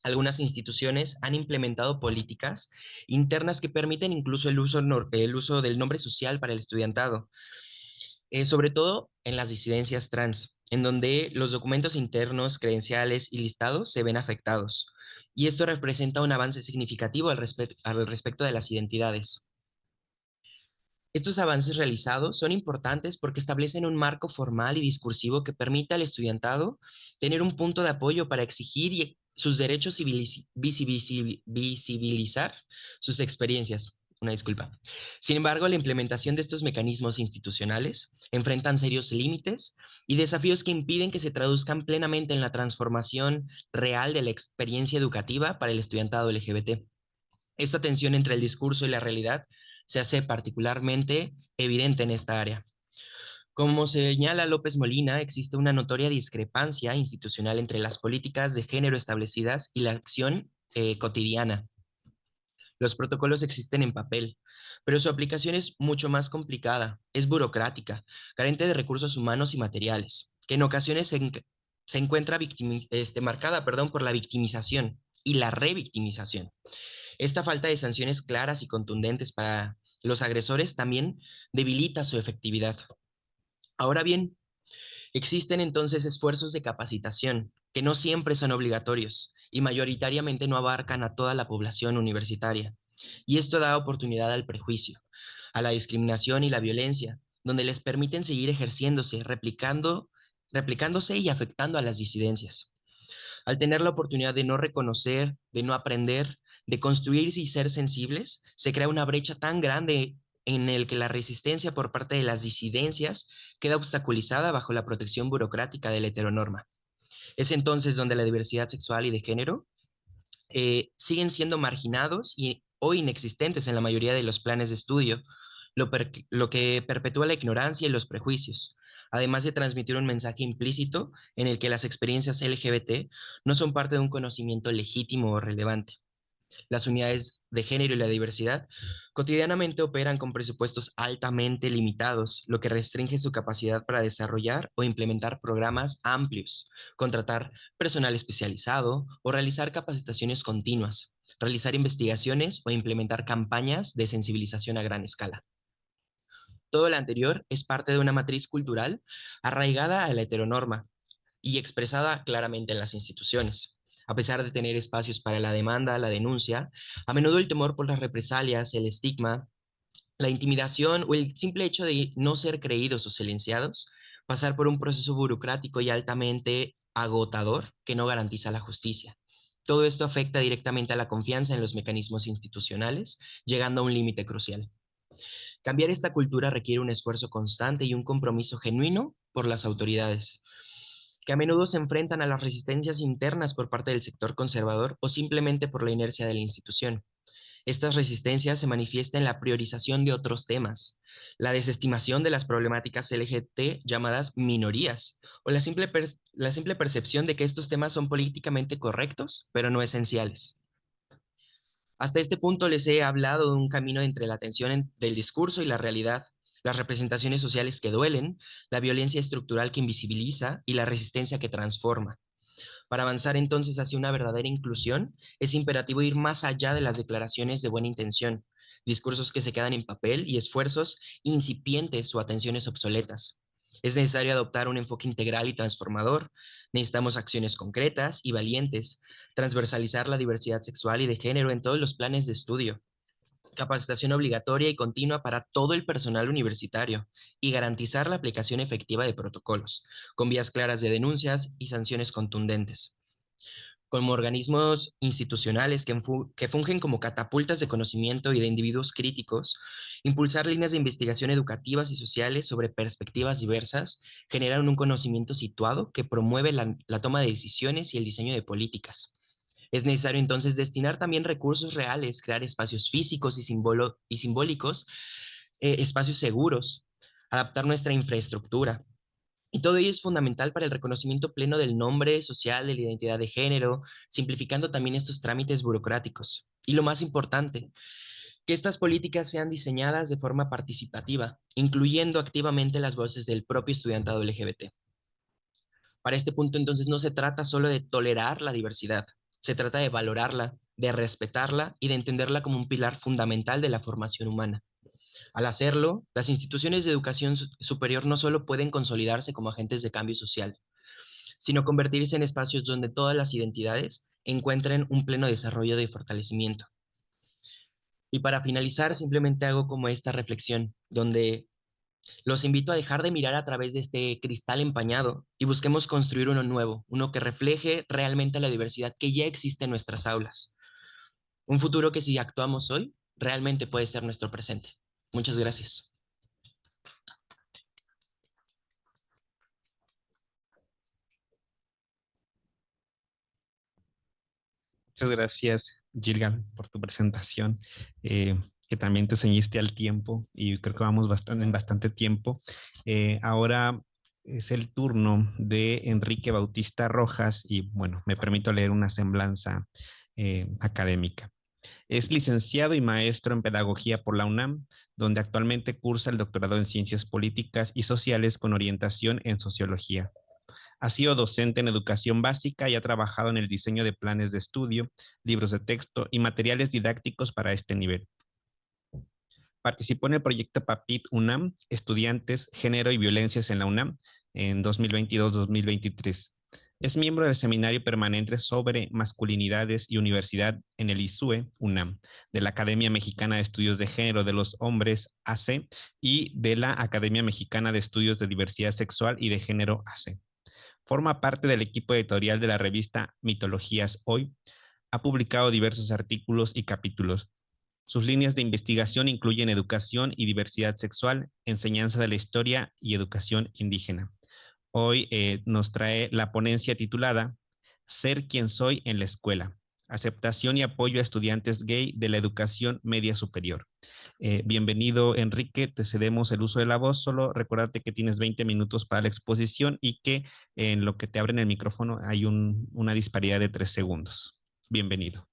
Algunas instituciones han implementado políticas internas que permiten incluso el uso del nombre social para el estudiantado, sobre todo en las disidencias trans, en donde los documentos internos, credenciales y listados se ven afectados. Y esto representa un avance significativo al respecto de las identidades. Estos avances realizados son importantes porque establecen un marco formal y discursivo que permite al estudiantado tener un punto de apoyo para exigir sus derechos y visibilizar sus experiencias. Una disculpa. Sin embargo, la implementación de estos mecanismos institucionales enfrentan serios límites y desafíos que impiden que se traduzcan plenamente en la transformación real de la experiencia educativa para el estudiantado LGBT. Esta tensión entre el discurso y la realidad se hace particularmente evidente en esta área. Como señala López Molina, existe una notoria discrepancia institucional entre las políticas de género establecidas y la acción cotidiana. Los protocolos existen en papel, pero su aplicación es mucho más complicada, es burocrática, carente de recursos humanos y materiales, que en ocasiones se encuentra marcada, por la victimización y la revictimización. Esta falta de sanciones claras y contundentes para los agresores también debilita su efectividad. Ahora bien, existen entonces esfuerzos de capacitación que no siempre son obligatorios y mayoritariamente no abarcan a toda la población universitaria. Y esto da oportunidad al prejuicio, a la discriminación y la violencia, donde les permiten seguir ejerciéndose, replicándose y afectando a las disidencias. Al tener la oportunidad de no reconocer, de no aprender, de construir y ser sensibles, se crea una brecha tan grande en el que la resistencia por parte de las disidencias queda obstaculizada bajo la protección burocrática de la heteronorma. Es entonces donde la diversidad sexual y de género siguen siendo marginados o inexistentes en la mayoría de los planes de estudio, lo que perpetúa la ignorancia y los prejuicios, además de transmitir un mensaje implícito en el que las experiencias LGBT no son parte de un conocimiento legítimo o relevante. Las unidades de género y la diversidad cotidianamente operan con presupuestos altamente limitados, lo que restringe su capacidad para desarrollar o implementar programas amplios, contratar personal especializado o realizar capacitaciones continuas, realizar investigaciones o implementar campañas de sensibilización a gran escala. Todo lo anterior es parte de una matriz cultural arraigada a la heteronorma y expresada claramente en las instituciones. A pesar de tener espacios para la demanda, la denuncia, a menudo el temor por las represalias, el estigma, la intimidación o el simple hecho de no ser creídos o silenciados, pasar por un proceso burocrático y altamente agotador que no garantiza la justicia. Todo esto afecta directamente a la confianza en los mecanismos institucionales, llegando a un límite crucial. Cambiar esta cultura requiere un esfuerzo constante y un compromiso genuino por las autoridades, que a menudo se enfrentan a las resistencias internas por parte del sector conservador o simplemente por la inercia de la institución. Estas resistencias se manifiestan en la priorización de otros temas, la desestimación de las problemáticas LGBT llamadas minorías, o la simple percepción de que estos temas son políticamente correctos, pero no esenciales. Hasta este punto les he hablado de un camino entre la tensión del discurso y la realidad, las representaciones sociales que duelen, la violencia estructural que invisibiliza y la resistencia que transforma. Para avanzar entonces hacia una verdadera inclusión, es imperativo ir más allá de las declaraciones de buena intención, discursos que se quedan en papel y esfuerzos incipientes o atenciones obsoletas. Es necesario adoptar un enfoque integral y transformador. Necesitamos acciones concretas y valientes, transversalizar la diversidad sexual y de género en todos los planes de estudio, capacitación obligatoria y continua para todo el personal universitario y garantizar la aplicación efectiva de protocolos, con vías claras de denuncias y sanciones contundentes. Como organismos institucionales que fungen como catapultas de conocimiento y de individuos críticos, impulsar líneas de investigación educativas y sociales sobre perspectivas diversas generan un conocimiento situado que promueve la toma de decisiones y el diseño de políticas. Es necesario entonces destinar también recursos reales, crear espacios físicos y simbólicos, espacios seguros, adaptar nuestra infraestructura. Y todo ello es fundamental para el reconocimiento pleno del nombre social, de la identidad de género, simplificando también estos trámites burocráticos. Y lo más importante, Que estas políticas sean diseñadas de forma participativa, incluyendo activamente las voces del propio estudiantado LGBT. Para este punto, entonces, no se trata solo de tolerar la diversidad, se trata de valorarla, de respetarla y de entenderla como un pilar fundamental de la formación humana. Al hacerlo, las instituciones de educación superior no solo pueden consolidarse como agentes de cambio social, sino convertirse en espacios donde todas las identidades encuentren un pleno desarrollo de fortalecimiento. Y para finalizar, simplemente hago como esta reflexión, donde los invito a dejar de mirar a través de este cristal empañado y busquemos construir uno nuevo, uno que refleje realmente la diversidad que ya existe en nuestras aulas. Un futuro que si actuamos hoy, realmente puede ser nuestro presente. Muchas gracias. Muchas gracias, Gilgan, por tu presentación, que también te ceñiste al tiempo y creo que vamos en bastante tiempo. Ahora es el turno de Enrique Bautista Rojas y bueno, me permito leer una semblanza académica. Es licenciado y maestro en pedagogía por la UNAM, donde actualmente cursa el doctorado en ciencias políticas y sociales con orientación en sociología. Ha sido docente en educación básica y ha trabajado en el diseño de planes de estudio, libros de texto y materiales didácticos para este nivel. Participó en el proyecto PAPIT UNAM, Estudiantes, Género y Violencias en la UNAM, en 2022-2023. Es miembro del Seminario Permanente sobre Masculinidades y Universidad en el ISUE, UNAM, de la Academia Mexicana de Estudios de Género de los Hombres, AC, y de la Academia Mexicana de Estudios de Diversidad Sexual y de Género, AC. Forma parte del equipo editorial de la revista Mitologías Hoy. Ha publicado diversos artículos y capítulos. Sus líneas de investigación incluyen educación y diversidad sexual, enseñanza de la historia y educación indígena. Hoy nos trae la ponencia titulada Ser quien soy en la escuela, aceptación y apoyo a estudiantes gay de la educación media superior. Bienvenido, Enrique, te cedemos el uso de la voz, solo recuérdate que tienes 20 minutos para la exposición y que en lo que te abren el micrófono hay una disparidad de 3 segundos. Bienvenido.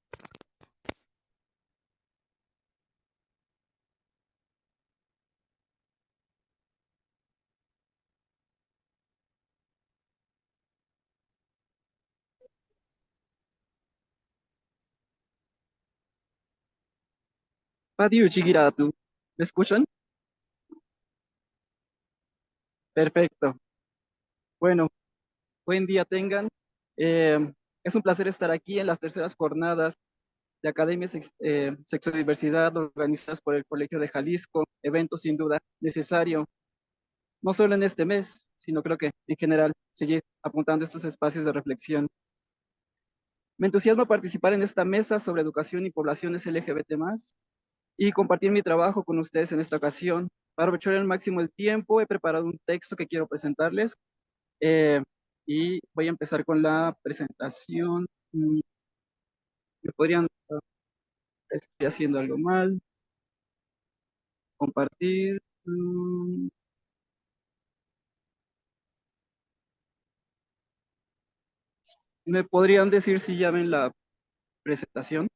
Padiu Chigiratu. ¿Me escuchan? Perfecto. Bueno, buen día tengan. Eh, es un placer estar aquí en las terceras jornadas de Academia Sexodiversidad organizadas por el Colegio de Jalisco. Evento sin duda necesario, no solo en este mes, sino creo que en general seguir apuntando estos espacios de reflexión. Me entusiasma participar en esta mesa sobre educación y poblaciones LGBT+, y compartir mi trabajo con ustedes en esta ocasión. Para aprovechar al máximo el tiempo, he preparado un texto que quiero presentarles eh, y voy a empezar con la presentación. ¿Me podrían, estoy haciendo algo mal, compartir? ¿Me podrían decir si ya ven la presentación?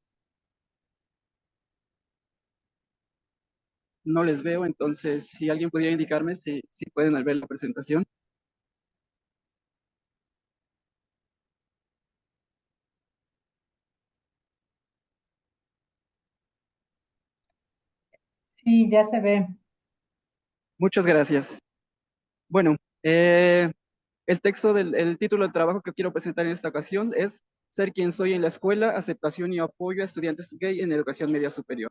No les veo, entonces si alguien pudiera indicarme si pueden ver la presentación. Sí, ya se ve. Muchas gracias. Bueno, el título del trabajo que quiero presentar en esta ocasión es Ser quien soy en la escuela, aceptación y apoyo a estudiantes gay en educación media superior.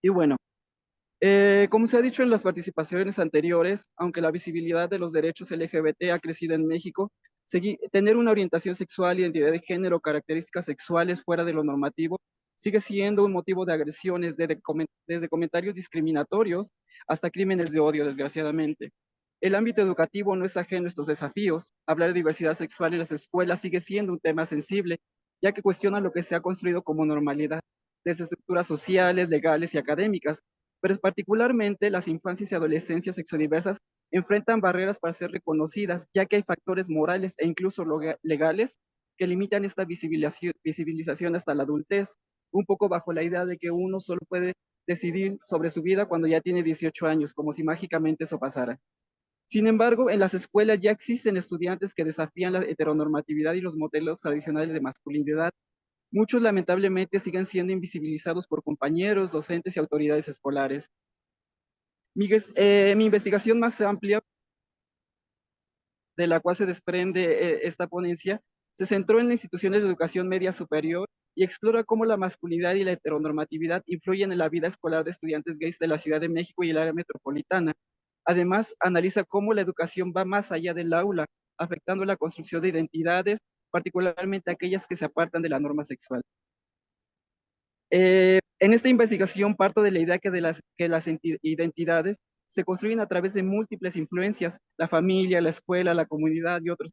Y bueno, como se ha dicho en las participaciones anteriores, aunque la visibilidad de los derechos LGBT ha crecido en México, tener una orientación sexual, identidad de género, características sexuales fuera de lo normativo, sigue siendo un motivo de agresiones desde comentarios discriminatorios hasta crímenes de odio, desgraciadamente. El ámbito educativo no es ajeno a estos desafíos. Hablar de diversidad sexual en las escuelas sigue siendo un tema sensible, ya que cuestiona lo que se ha construido como normalidad, desde estructuras sociales, legales y académicas, pero particularmente las infancias y adolescencias sexodiversas enfrentan barreras para ser reconocidas, ya que hay factores morales e incluso legales que limitan esta visibilización hasta la adultez, un poco bajo la idea de que uno solo puede decidir sobre su vida cuando ya tiene 18 años, como si mágicamente eso pasara. Sin embargo, en las escuelas ya existen estudiantes que desafían la heteronormatividad y los modelos tradicionales de masculinidad. Muchos lamentablemente siguen siendo invisibilizados por compañeros, docentes y autoridades escolares. Mi investigación más amplia, de la cual se desprende esta ponencia, se centró en las instituciones de educación media superior y explora cómo la masculinidad y la heteronormatividad influyen en la vida escolar de estudiantes gays de la Ciudad de México y el área metropolitana. Además, analiza cómo la educación va más allá del aula, afectando la construcción de identidades, particularmente aquellas que se apartan de la norma sexual. En esta investigación parto de la idea que las identidades se construyen a través de múltiples influencias, la familia, la escuela, la comunidad y otros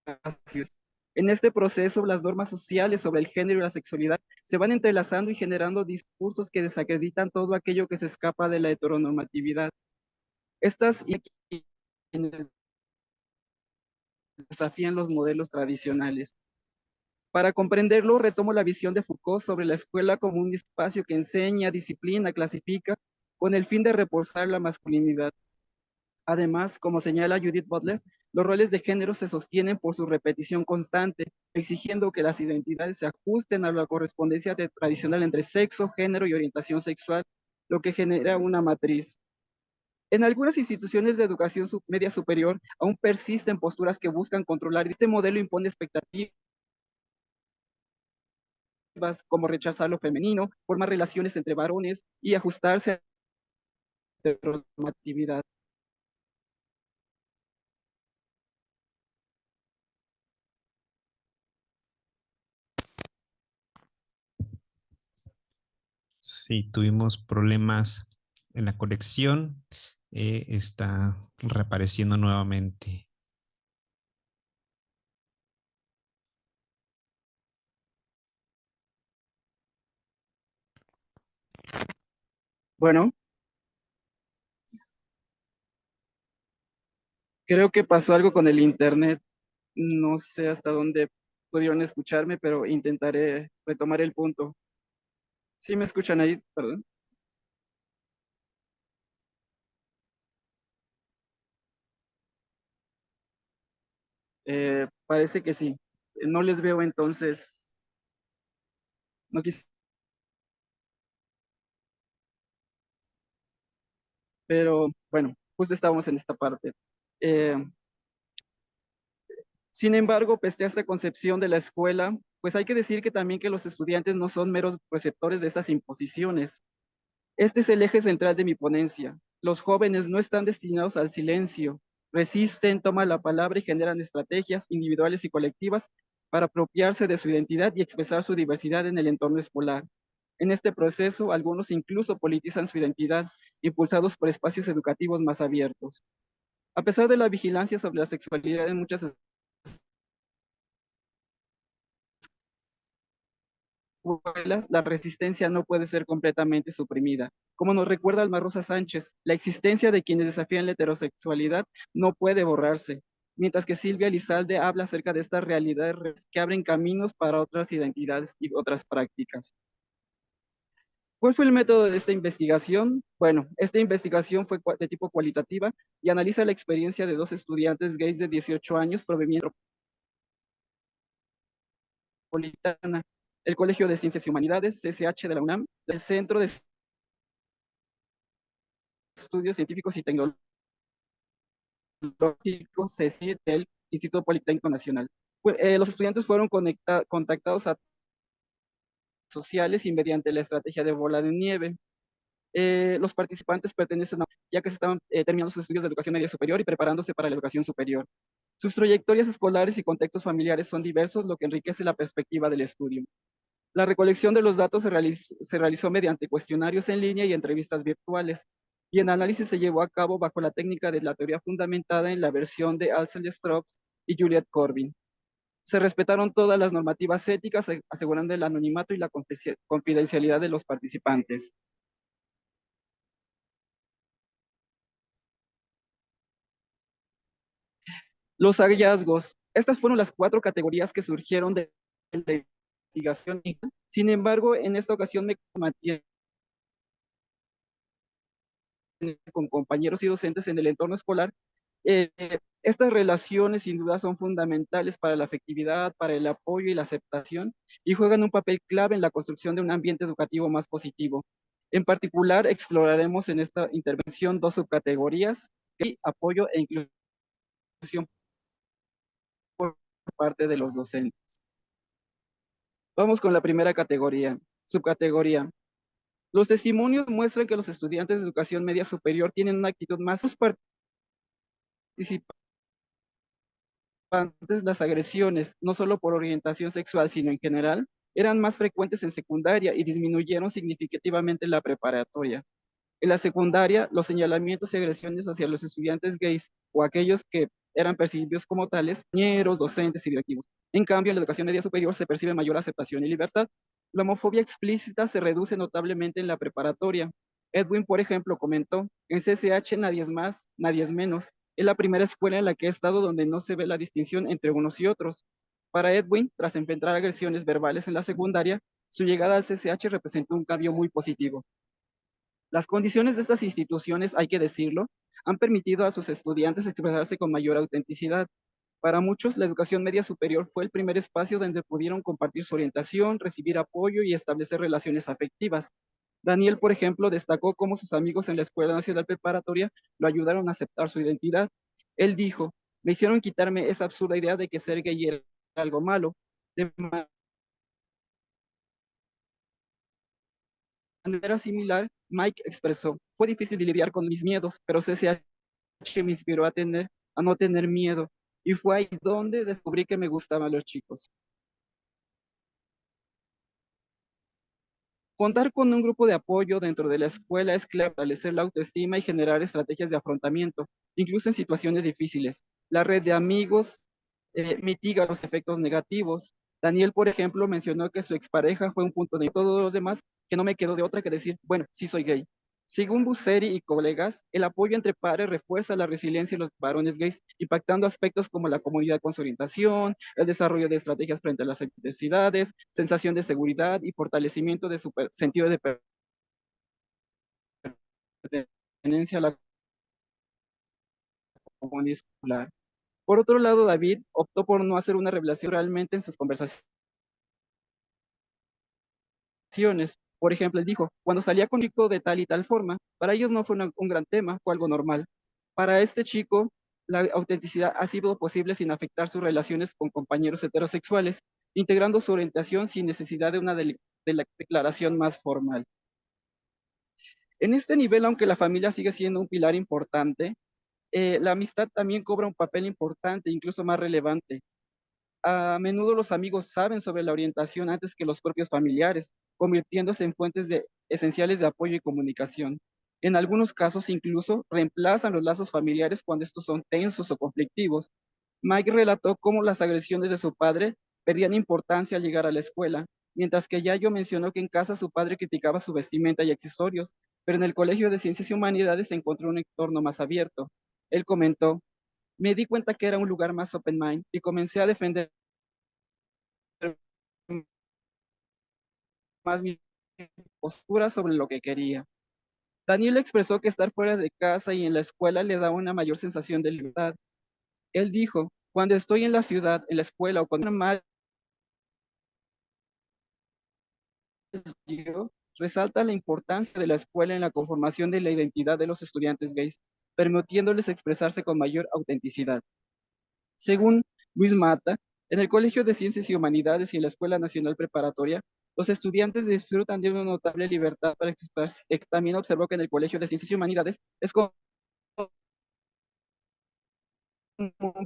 espacios. En este proceso, las normas sociales sobre el género y la sexualidad se van entrelazando y generando discursos que desacreditan todo aquello que se escapa de la heteronormatividad. Estas desafían los modelos tradicionales. Para comprenderlo, retomo la visión de Foucault sobre la escuela como un espacio que enseña, disciplina, clasifica, con el fin de reforzar la masculinidad. Además, como señala Judith Butler, los roles de género se sostienen por su repetición constante, exigiendo que las identidades se ajusten a la correspondencia tradicional entre sexo, género y orientación sexual, lo que genera una matriz. En algunas instituciones de educación media superior aún persisten posturas que buscan controlar. Este modelo impone expectativas como rechazar lo femenino, formar relaciones entre varones y ajustarse a la normatividad. Sí, tuvimos problemas en la conexión. Está reapareciendo nuevamente. Bueno, creo que pasó algo con el internet. No sé hasta dónde pudieron escucharme, pero intentaré retomar el punto. ¿Sí me escuchan ahí? Perdón. Parece que sí. No les veo entonces. No quise, pero bueno, justo estábamos en esta parte. Eh, Sin embargo, pese a esta concepción de la escuela, pues hay que decir que también que los estudiantes no son meros receptores de estas imposiciones. Este es el eje central de mi ponencia. Los jóvenes no están destinados al silencio, resisten, toman la palabra y generan estrategias individuales y colectivas para apropiarse de su identidad y expresar su diversidad en el entorno escolar. En este proceso, algunos incluso politizan su identidad, impulsados por espacios educativos más abiertos. A pesar de la vigilancia sobre la sexualidad en muchas escuelas, la resistencia no puede ser completamente suprimida. Como nos recuerda Alma Rosa Sánchez, la existencia de quienes desafían la heterosexualidad no puede borrarse, mientras que Silvia Lizalde habla acerca de estas realidades que abren caminos para otras identidades y otras prácticas. ¿Cuál fue el método de esta investigación? Bueno, esta investigación fue de tipo cualitativa y analiza la experiencia de dos estudiantes gays de 18 años provenientes metropolitana, el Colegio de Ciencias y Humanidades, CCH de la UNAM, el Centro de Estudios Científicos y Tecnológicos, CECIT, del Instituto Politécnico Nacional. Los estudiantes fueron contactados a sociales y mediante la estrategia de bola de nieve. Los participantes pertenecen a, ya que se estaban terminando sus estudios de educación media superior y preparándose para la educación superior. Sus trayectorias escolares y contextos familiares son diversos, lo que enriquece la perspectiva del estudio. La recolección de los datos se realizó mediante cuestionarios en línea y entrevistas virtuales, y el análisis se llevó a cabo bajo la técnica de la teoría fundamentada en la versión de Alcel Strops y Juliet Corbin. Se respetaron todas las normativas éticas, asegurando el anonimato y la confidencialidad de los participantes. Los hallazgos. Estas fueron las 4 categorías que surgieron de la investigación. Sin embargo, en esta ocasión me mantiene con compañeros y docentes en el entorno escolar. Eh, Estas relaciones sin duda son fundamentales para la afectividad, para el apoyo y la aceptación, y juegan un papel clave en la construcción de un ambiente educativo más positivo. En particular, exploraremos en esta intervención dos subcategorías: apoyo e inclusión por parte de los docentes. Vamos con la primera categoría, subcategoría. Los testimonios muestran que los estudiantes de educación media superior tienen una actitud más participativa. Antes las agresiones, no solo por orientación sexual, sino en general, eran más frecuentes en secundaria y disminuyeron significativamente en la preparatoria. En la secundaria, los señalamientos y agresiones hacia los estudiantes gays o aquellos que eran percibidos como tales, compañeros, docentes y directivos. En cambio, en la educación media superior se percibe mayor aceptación y libertad. La homofobia explícita se reduce notablemente en la preparatoria. Edwin, por ejemplo, comentó: en CCH nadie es más, nadie es menos. Es la primera escuela en la que he estado donde no se ve la distinción entre unos y otros. Para Edwin, tras enfrentar agresiones verbales en la secundaria, su llegada al CCH representó un cambio muy positivo. Las condiciones de estas instituciones, hay que decirlo, han permitido a sus estudiantes expresarse con mayor autenticidad. Para muchos, la educación media superior fue el primer espacio donde pudieron compartir su orientación, recibir apoyo y establecer relaciones afectivas. Daniel, por ejemplo, destacó cómo sus amigos en la Escuela Nacional Preparatoria lo ayudaron a aceptar su identidad. Él dijo: me hicieron quitarme esa absurda idea de que ser gay era algo malo. De manera similar, Mike expresó: fue difícil de lidiar con mis miedos, pero CCH me inspiró a no tener miedo, y fue ahí donde descubrí que me gustaban los chicos. Contar con un grupo de apoyo dentro de la escuela es clave para fortalecer la autoestima y generar estrategias de afrontamiento, incluso en situaciones difíciles. La red de amigos mitiga los efectos negativos. Daniel, por ejemplo, mencionó que su expareja fue un punto de todos los demás, que no me quedó de otra que decir: bueno, sí soy gay. Según Busseri y colegas, el apoyo entre pares refuerza la resiliencia de los varones gays, impactando aspectos como la comunidad con su orientación, el desarrollo de estrategias frente a las adversidades, sensación de seguridad y fortalecimiento de su sentido de pertenencia a la comunidad escolar. Por otro lado, David optó por no hacer una revelación realmente en sus conversaciones. Por ejemplo, él dijo: cuando salía con un chico de tal y tal forma, para ellos no fue un gran tema, fue algo normal. Para este chico, la autenticidad ha sido posible sin afectar sus relaciones con compañeros heterosexuales, integrando su orientación sin necesidad de una declaración más formal. En este nivel, aunque la familia sigue siendo un pilar importante, la amistad también cobra un papel importante, incluso más relevante. A menudo los amigos saben sobre la orientación antes que los propios familiares, convirtiéndose en fuentes esenciales de apoyo y comunicación. En algunos casos incluso reemplazan los lazos familiares cuando estos son tensos o conflictivos. Mike relató cómo las agresiones de su padre perdían importancia al llegar a la escuela, mientras que Yayo mencionó que en casa su padre criticaba su vestimenta y accesorios, pero en el Colegio de Ciencias y Humanidades se encontró un entorno más abierto. Él comentó: me di cuenta que era un lugar más open mind y comencé a defender más mi postura sobre lo que quería. Daniel expresó que estar fuera de casa y en la escuela le daba una mayor sensación de libertad. Él dijo: cuando estoy en la ciudad, en la escuela o con una madre, resalta la importancia de la escuela en la conformación de la identidad de los estudiantes gays, permitiéndoles expresarse con mayor autenticidad. Según Luis Mata, en el Colegio de Ciencias y Humanidades y en la Escuela Nacional Preparatoria, los estudiantes disfrutan de una notable libertad para expresarse. También observó que en el Colegio de Ciencias y Humanidades es común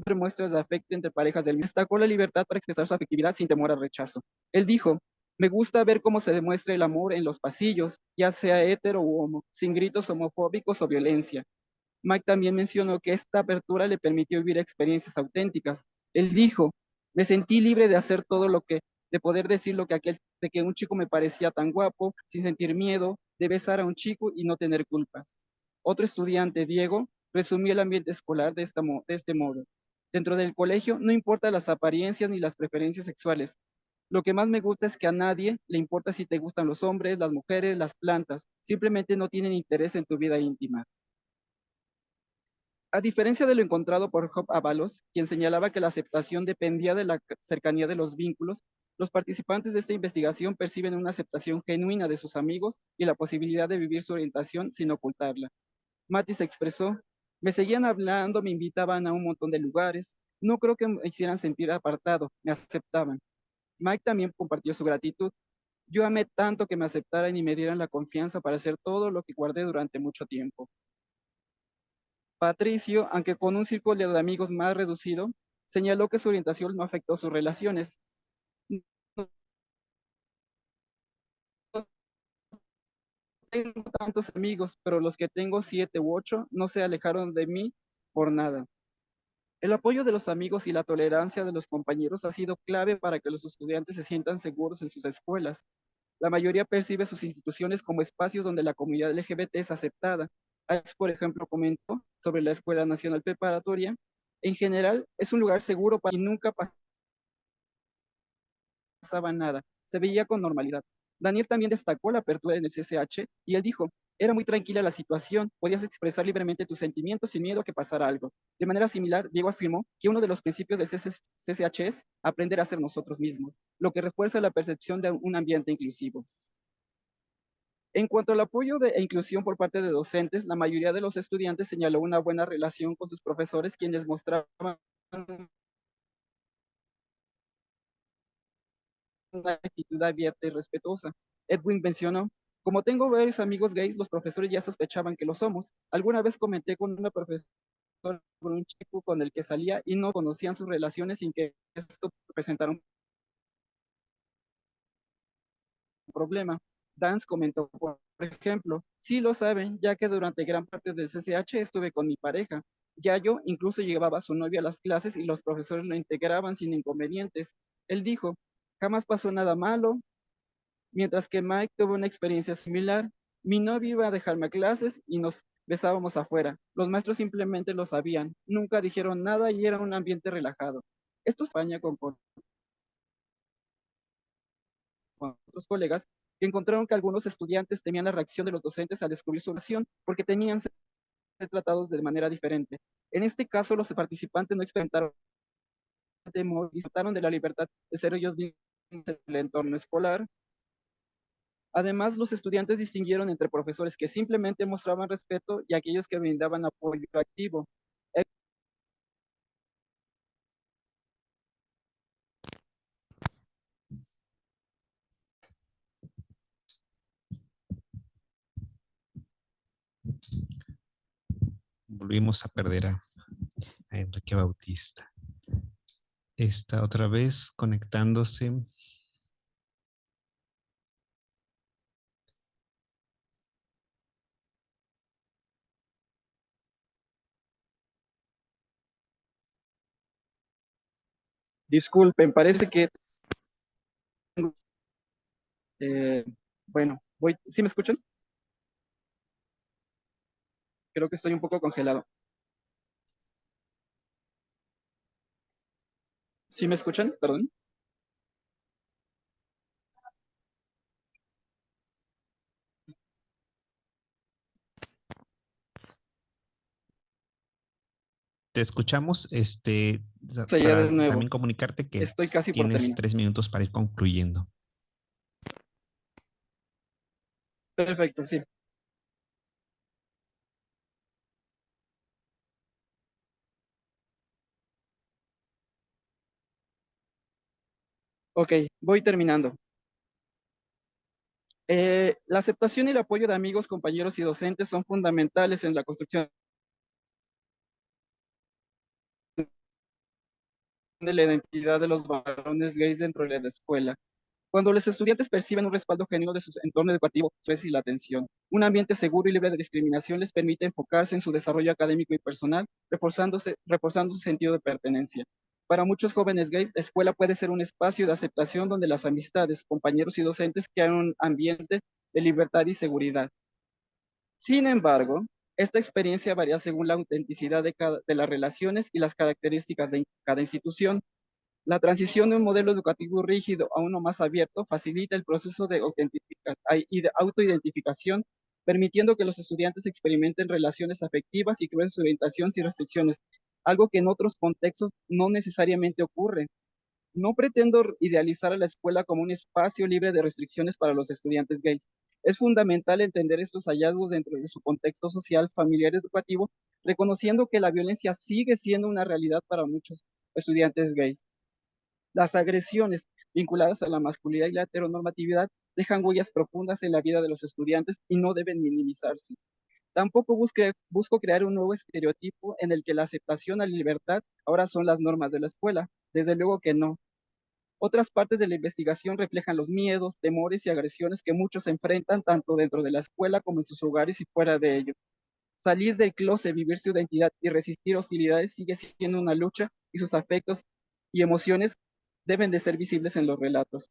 ver muestras de afecto entre parejas del mismo. Destacó la libertad para expresar su afectividad sin temor al rechazo. Él dijo: me gusta ver cómo se demuestra el amor en los pasillos, ya sea hetero u homo, sin gritos homofóbicos o violencia. Mike también mencionó que esta apertura le permitió vivir experiencias auténticas. Él dijo: me sentí libre de hacer todo lo que, de poder decir lo que de que un chico me parecía tan guapo, sin sentir miedo, de besar a un chico y no tener culpas. Otro estudiante, Diego, resumió el ambiente escolar de este modo: dentro del colegio no importa las apariencias ni las preferencias sexuales. Lo que más me gusta es que a nadie le importa si te gustan los hombres, las mujeres, las plantas, simplemente no tienen interés en tu vida íntima. A diferencia de lo encontrado por Job Avalos, quien señalaba que la aceptación dependía de la cercanía de los vínculos, los participantes de esta investigación perciben una aceptación genuina de sus amigos y la posibilidad de vivir su orientación sin ocultarla. Matis expresó: me seguían hablando, me invitaban a un montón de lugares, no creo que me hicieran sentir apartado, me aceptaban. Mike también compartió su gratitud. Yo amé tanto que me aceptaran y me dieran la confianza para hacer todo lo que guardé durante mucho tiempo. Patricio, aunque con un círculo de amigos más reducido, señaló que su orientación no afectó sus relaciones. No tengo tantos amigos, pero los que tengo 7 u 8 no se alejaron de mí por nada. El apoyo de los amigos y la tolerancia de los compañeros ha sido clave para que los estudiantes se sientan seguros en sus escuelas. La mayoría percibe sus instituciones como espacios donde la comunidad LGBT es aceptada. Alex, por ejemplo, comentó sobre la Escuela Nacional Preparatoria. En general, es un lugar seguro para y nunca pasaba nada, se veía con normalidad. Daniel también destacó la apertura en el CCH y él dijo: era muy tranquila la situación, podías expresar libremente tus sentimientos sin miedo a que pasara algo. De manera similar, Diego afirmó que uno de los principios del CCH es aprender a ser nosotros mismos, lo que refuerza la percepción de un ambiente inclusivo. En cuanto al apoyo e inclusión por parte de docentes, la mayoría de los estudiantes señaló una buena relación con sus profesores, quienes mostraban una actitud abierta y respetuosa. Edwin mencionó: como tengo varios amigos gays, los profesores ya sospechaban que lo somos. Alguna vez comenté con una profesora con un chico con el que salía y no conocían sus relaciones sin que esto presentara un problema. Dance comentó, por ejemplo: sí lo saben, ya que durante gran parte del CCH estuve con mi pareja. Ya yo incluso llevaba a su novia a las clases y los profesores lo integraban sin inconvenientes. Él dijo: jamás pasó nada malo. Mientras que Mike tuvo una experiencia similar, mi novio iba a dejarme clases y nos besábamos afuera. Los maestros simplemente lo sabían, nunca dijeron nada y era un ambiente relajado. Esto es España con otros colegas que encontraron que algunos estudiantes temían la reacción de los docentes al descubrir su relación porque tenían ser tratados de manera diferente. En este caso, los participantes no experimentaron temor, disfrutaron de la libertad de ser ellos mismos en el entorno escolar. Además, los estudiantes distinguieron entre profesores que simplemente mostraban respeto y aquellos que brindaban apoyo activo. Volvimos a perder a Enrique Bautista. Está otra vez conectándose. Disculpen, parece que... bueno, ¿sí me escuchan? Creo que estoy un poco congelado. ¿Sí me escuchan? Perdón. Te escuchamos, Ya de para nuevo, también comunicarte que estoy casi por tienes terminar. 3 minutos para ir concluyendo. Perfecto, sí. Ok, voy terminando. La aceptación y el apoyo de amigos, compañeros y docentes son fundamentales en la construcción de la identidad de los varones gays dentro de la escuela. Cuando los estudiantes perciben un respaldo genuino de su entorno educativo, y la atención, un ambiente seguro y libre de discriminación les permite enfocarse en su desarrollo académico y personal, reforzando su sentido de pertenencia. Para muchos jóvenes gays, la escuela puede ser un espacio de aceptación donde las amistades, compañeros y docentes crean un ambiente de libertad y seguridad. Sin embargo, esta experiencia varía según la autenticidad de las relaciones y las características de cada institución. La transición de un modelo educativo rígido a uno más abierto facilita el proceso de autoidentificación, permitiendo que los estudiantes experimenten relaciones afectivas y creen su orientación sin restricciones, algo que en otros contextos no necesariamente ocurre. No pretendo idealizar a la escuela como un espacio libre de restricciones para los estudiantes gays. Es fundamental entender estos hallazgos dentro de su contexto social, familiar y educativo, reconociendo que la violencia sigue siendo una realidad para muchos estudiantes gays. Las agresiones vinculadas a la masculinidad y la heteronormatividad dejan huellas profundas en la vida de los estudiantes y no deben minimizarse. Tampoco busco crear un nuevo estereotipo en el que la aceptación a la libertad ahora son las normas de la escuela. Desde luego que no. Otras partes de la investigación reflejan los miedos, temores y agresiones que muchos enfrentan tanto dentro de la escuela como en sus hogares y fuera de ello. Salir del closet, vivir su identidad y resistir hostilidades sigue siendo una lucha y sus afectos y emociones deben de ser visibles en los relatos.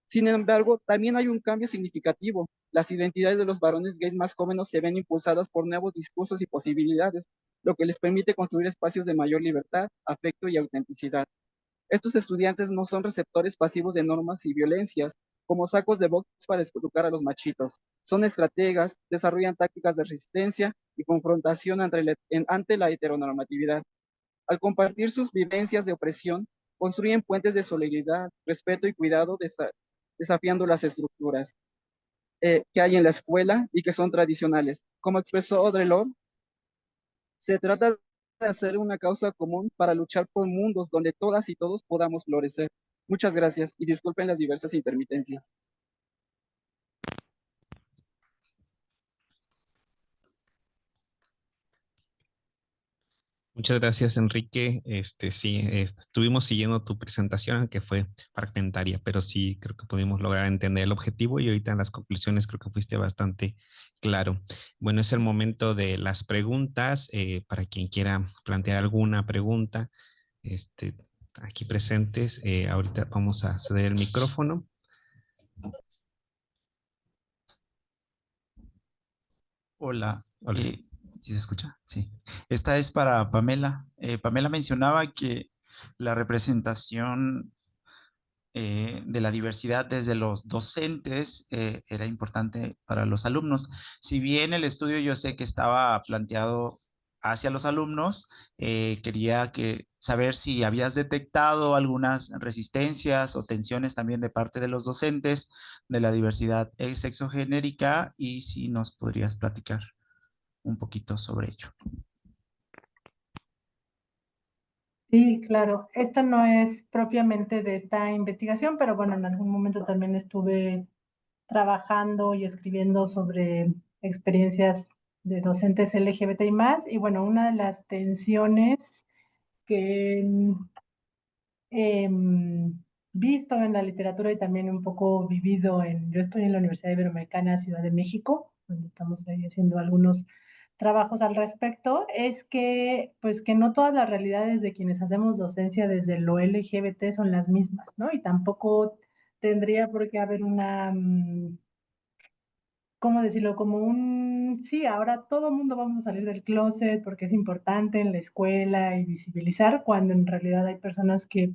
Sin embargo, también hay un cambio significativo. Las identidades de los varones gays más jóvenes se ven impulsadas por nuevos discursos y posibilidades, lo que les permite construir espacios de mayor libertad, afecto y autenticidad. Estos estudiantes no son receptores pasivos de normas y violencias, como sacos de box para educar a los machitos. Son estrategas, desarrollan tácticas de resistencia y confrontación ante la heteronormatividad. Al compartir sus vivencias de opresión, construyen puentes de solidaridad, respeto y cuidado, desafiando las estructuras que hay en la escuela y que son tradicionales. Como expresó Audre Lorde, se trata de hacer una causa común para luchar por mundos donde todas y todos podamos florecer. Muchas gracias y disculpen las diversas intermitencias. Muchas gracias, Enrique. Sí, estuvimos siguiendo tu presentación, aunque fue fragmentaria, pero sí creo que pudimos lograr entender el objetivo y ahorita en las conclusiones creo que fuiste bastante claro. Bueno, es el momento de las preguntas. Para quien quiera plantear alguna pregunta, este, aquí presentes, ahorita vamos a ceder el micrófono. Hola, Hola. ¿sí se escucha? Sí. Esta es para Pamela. Pamela mencionaba que la representación de la diversidad desde los docentes era importante para los alumnos. Si bien el estudio yo sé que estaba planteado hacia los alumnos, quería saber si habías detectado algunas resistencias o tensiones también de parte de los docentes de la diversidad sexogenérica y si nos podrías platicar un poquito sobre ello. Sí, claro. Esto no es propiamente de esta investigación, pero bueno, en algún momento también estuve trabajando y escribiendo sobre experiencias de docentes LGBTI más. Y bueno, una de las tensiones que he visto en la literatura y también un poco vivido yo estoy en la Universidad Iberoamericana Ciudad de México, donde estamos ahí haciendo algunos trabajos al respecto, es que pues que no todas las realidades de quienes hacemos docencia desde lo LGBT son las mismas, ¿no? Y tampoco tendría por qué haber ¿cómo decirlo? Como sí, ahora todo el mundo vamos a salir del closet porque es importante en la escuela y visibilizar, cuando en realidad hay personas que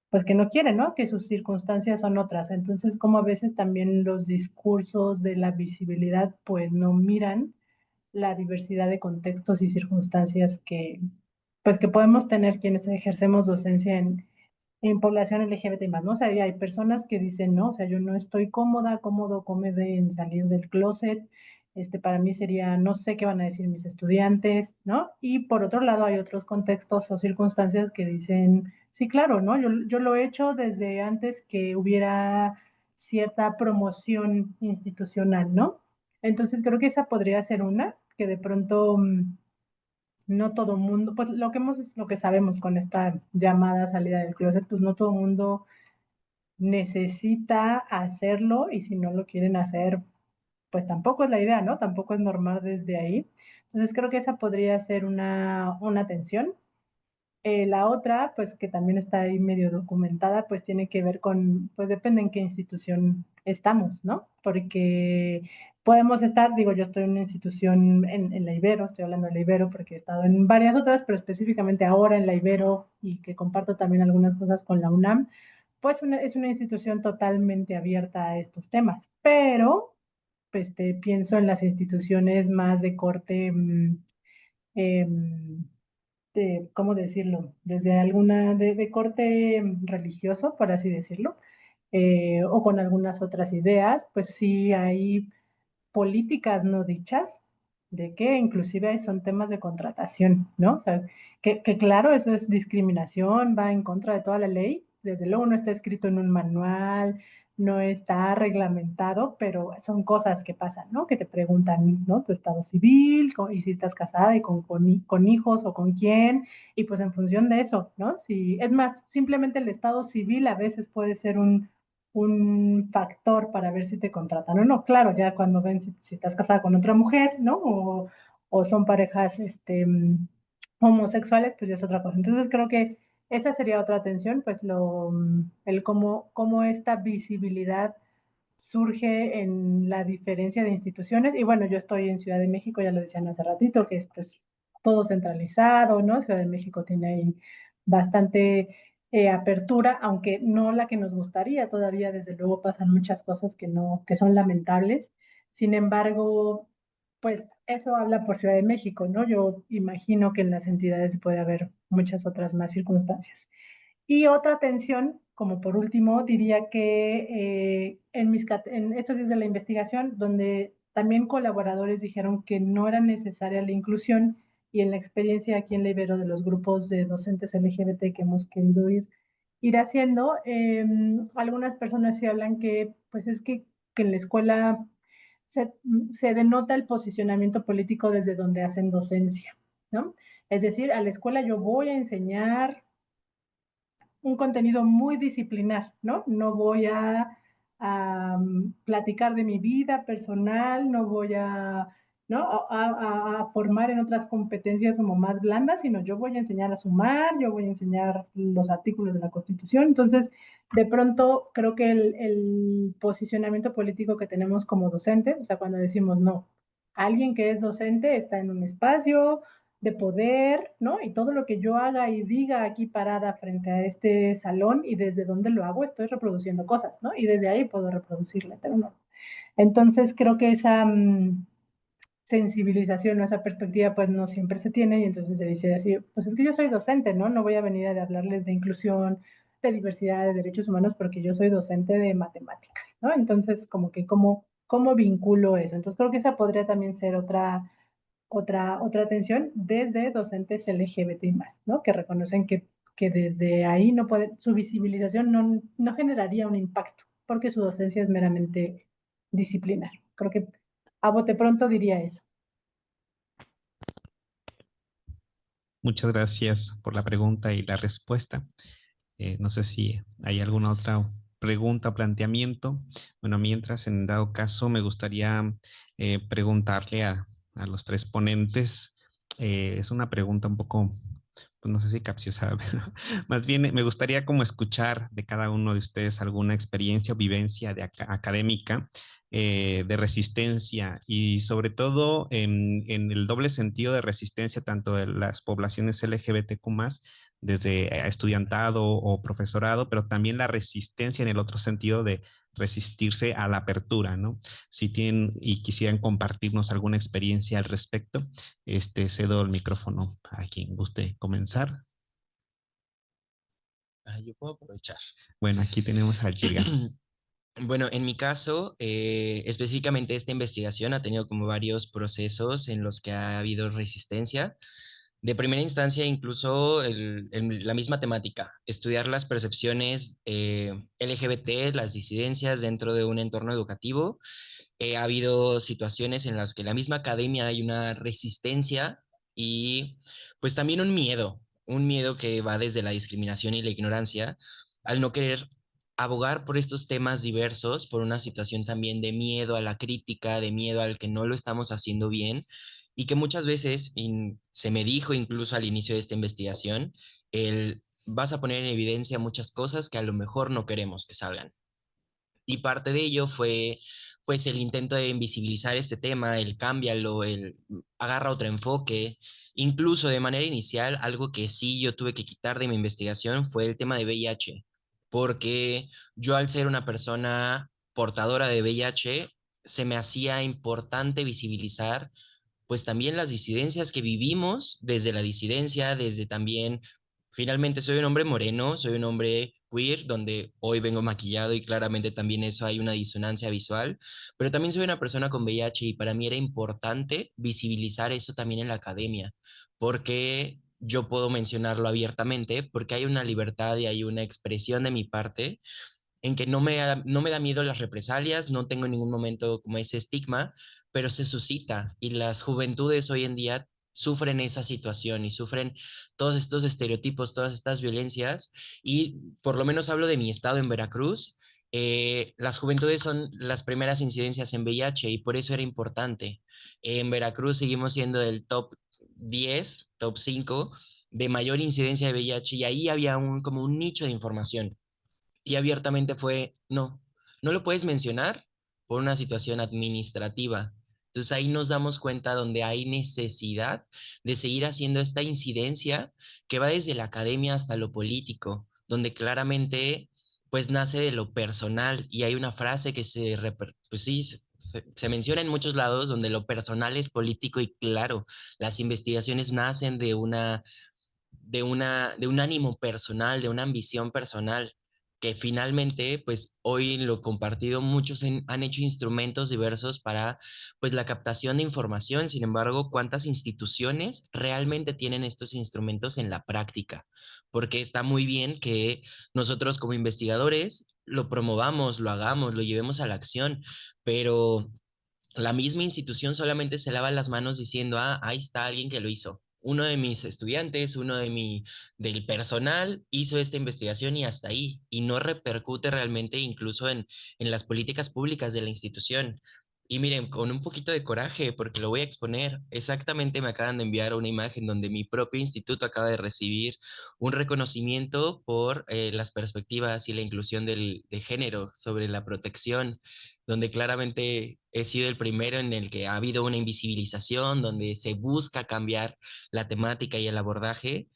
pues que no quieren, ¿no? Que sus circunstancias son otras. Entonces, como a veces también los discursos de la visibilidad, pues no miran la diversidad de contextos y circunstancias pues que podemos tener quienes ejercemos docencia en población LGBT más, ¿no? O sea, hay personas que dicen, no, o sea, yo no estoy cómodo en salir del closet, para mí sería, no sé qué van a decir mis estudiantes, ¿no? Y por otro lado hay otros contextos o circunstancias que dicen, sí, claro, ¿no? Yo lo he hecho desde antes que hubiera cierta promoción institucional, ¿no? Entonces creo que esa podría ser una, que de pronto no todo mundo, pues lo que sabemos con esta llamada salida del closet, pues no todo mundo necesita hacerlo y si no lo quieren hacer, pues tampoco es la idea, ¿no? Tampoco es normal desde ahí. Entonces creo que esa podría ser una tensión. La otra, pues que también está ahí medio documentada, pues tiene que ver con, pues depende en qué institución estamos, ¿no? Porque podemos estar, digo, yo estoy en una institución en la Ibero, estoy hablando de la Ibero porque he estado en varias otras, pero específicamente ahora en la Ibero y que comparto también algunas cosas con la UNAM, pues es una institución totalmente abierta a estos temas, pero pues, pienso en las instituciones más de corte, em, ¿cómo decirlo? Desde alguna, de corte religioso, por así decirlo, o con algunas otras ideas, pues sí hay políticas no dichas, de que inclusive son temas de contratación, ¿no? O sea, que claro, eso es discriminación, va en contra de toda la ley, desde luego no está escrito en un manual, no está reglamentado, pero son cosas que pasan, ¿no? Que te preguntan, ¿no? Tu estado civil, y si estás casada y con hijos o con quién, y pues en función de eso, ¿no? Si, es más, simplemente el estado civil a veces puede ser un factor para ver si te contratan o no. Claro, ya cuando ven si estás casada con otra mujer, ¿no? O son parejas homosexuales, pues ya es otra cosa. Entonces creo que esa sería otra atención, pues el cómo esta visibilidad surge en la diferencia de instituciones. Y bueno, yo estoy en Ciudad de México, ya lo decían hace ratito, que es pues todo centralizado, ¿no? Ciudad de México tiene ahí bastante apertura, aunque no la que nos gustaría. Todavía, desde luego, pasan muchas cosas que no, que son lamentables. Sin embargo, pues eso habla por Ciudad de México, ¿no? Yo imagino que en las entidades puede haber muchas otras más circunstancias. Y otra tensión, como por último, diría que en estos días de la investigación, donde también colaboradores dijeron que no era necesaria la inclusión, y en la experiencia aquí en la Ibero de los grupos de docentes LGBT que hemos querido ir haciendo, algunas personas sí hablan que, pues es que en la escuela se, se denota el posicionamiento político desde donde hacen docencia, ¿no? Es decir, a la escuela yo voy a enseñar un contenido muy disciplinar, ¿no? No voy a platicar de mi vida personal, no voy a, ¿no? A formar en otras competencias como más blandas, sino yo voy a enseñar a sumar, yo voy a enseñar los artículos de la Constitución. Entonces, de pronto, creo que el posicionamiento político que tenemos como docente, o sea, cuando decimos, no, alguien que es docente está en un espacio de poder, ¿no? Y todo lo que yo haga y diga aquí parada frente a este salón y desde donde lo hago, estoy reproduciendo cosas, ¿no? Y desde ahí puedo reproducirla, pero no. Entonces creo que esa sensibilización o esa perspectiva pues no siempre se tiene, y entonces se dice así, pues es que yo soy docente, ¿no? No voy a venir a hablarles de inclusión, de diversidad, de derechos humanos, porque yo soy docente de matemáticas, ¿no? Entonces como que cómo vinculo eso. Entonces creo que esa podría también ser otra atención desde docentes LGBT más, ¿no? Que reconocen que desde ahí no puede, su visibilización no generaría un impacto, porque su docencia es meramente disciplinar. Creo que a bote pronto diría eso. Muchas gracias por la pregunta y la respuesta. No sé si hay alguna otra pregunta o planteamiento. Bueno, mientras, en dado caso, me gustaría preguntarle a los tres ponentes. Es una pregunta un poco, pues no sé si capciosa, pero más bien me gustaría como escuchar de cada uno de ustedes alguna experiencia o vivencia académica de resistencia, y sobre todo en el doble sentido de resistencia, tanto de las poblaciones LGBTQ+, desde estudiantado o profesorado, pero también la resistencia en el otro sentido de resistirse a la apertura, ¿no? Si tienen y quisieran compartirnos alguna experiencia al respecto, cedo el micrófono a quien guste comenzar. Yo puedo aprovechar. Bueno, aquí tenemos a Jirga. Bueno, en mi caso, específicamente esta investigación ha tenido como varios procesos en los que ha habido resistencia. De primera instancia, incluso la misma temática, estudiar las percepciones LGBT, las disidencias dentro de un entorno educativo. Ha habido situaciones en las que en la misma academia hay una resistencia y pues también un miedo que va desde la discriminación y la ignorancia, al no querer abogar por estos temas diversos, por una situación también de miedo a la crítica, de miedo al que no lo estamos haciendo bien, y que muchas veces se me dijo incluso al inicio de esta investigación, vas a poner en evidencia muchas cosas que a lo mejor no queremos que salgan. Y parte de ello pues el intento de invisibilizar este tema, el cámbialo, el agarra otro enfoque. Incluso de manera inicial, algo que sí yo tuve que quitar de mi investigación fue el tema de VIH, porque yo al ser una persona portadora de VIH, se me hacía importante visibilizar pues también las disidencias que vivimos desde la disidencia, desde también, finalmente soy un hombre moreno, soy un hombre queer, donde hoy vengo maquillado y claramente también eso hay una disonancia visual, pero también soy una persona con VIH y para mí era importante visibilizar eso también en la academia, porque yo puedo mencionarlo abiertamente, porque hay una libertad y hay una expresión de mi parte en que no me da miedo las represalias, no tengo en ningún momento como ese estigma, pero se suscita y las juventudes hoy en día sufren esa situación y sufren todos estos estereotipos, todas estas violencias y por lo menos hablo de mi estado en Veracruz. Las juventudes son las primeras incidencias en VIH y por eso era importante. En Veracruz seguimos siendo el top 10, top 5 de mayor incidencia de VIH y ahí había como un nicho de información y abiertamente fue, no, no lo puedes mencionar por una situación administrativa. Entonces ahí nos damos cuenta donde hay necesidad de seguir haciendo esta incidencia que va desde la academia hasta lo político, donde claramente pues nace de lo personal y hay una frase que pues sí, se menciona en muchos lados donde lo personal es político y claro, las investigaciones nacen de un ánimo personal, de una ambición personal, que finalmente, pues hoy en lo compartido, muchos han hecho instrumentos diversos para, pues, la captación de información. Sin embargo, ¿cuántas instituciones realmente tienen estos instrumentos en la práctica? Porque está muy bien que nosotros como investigadores lo promovamos, lo hagamos, lo llevemos a la acción, pero la misma institución solamente se lava las manos diciendo, ah, ahí está alguien que lo hizo. Uno de mis estudiantes, del personal hizo esta investigación y hasta ahí, y no repercute realmente incluso en las políticas públicas de la institución. Y miren, con un poquito de coraje, porque lo voy a exponer, exactamente me acaban de enviar una imagen donde mi propio instituto acaba de recibir un reconocimiento por las perspectivas y la inclusión de género sobre la protección, donde claramente he sido el primero en el que ha habido una invisibilización, donde se busca cambiar la temática y el abordaje,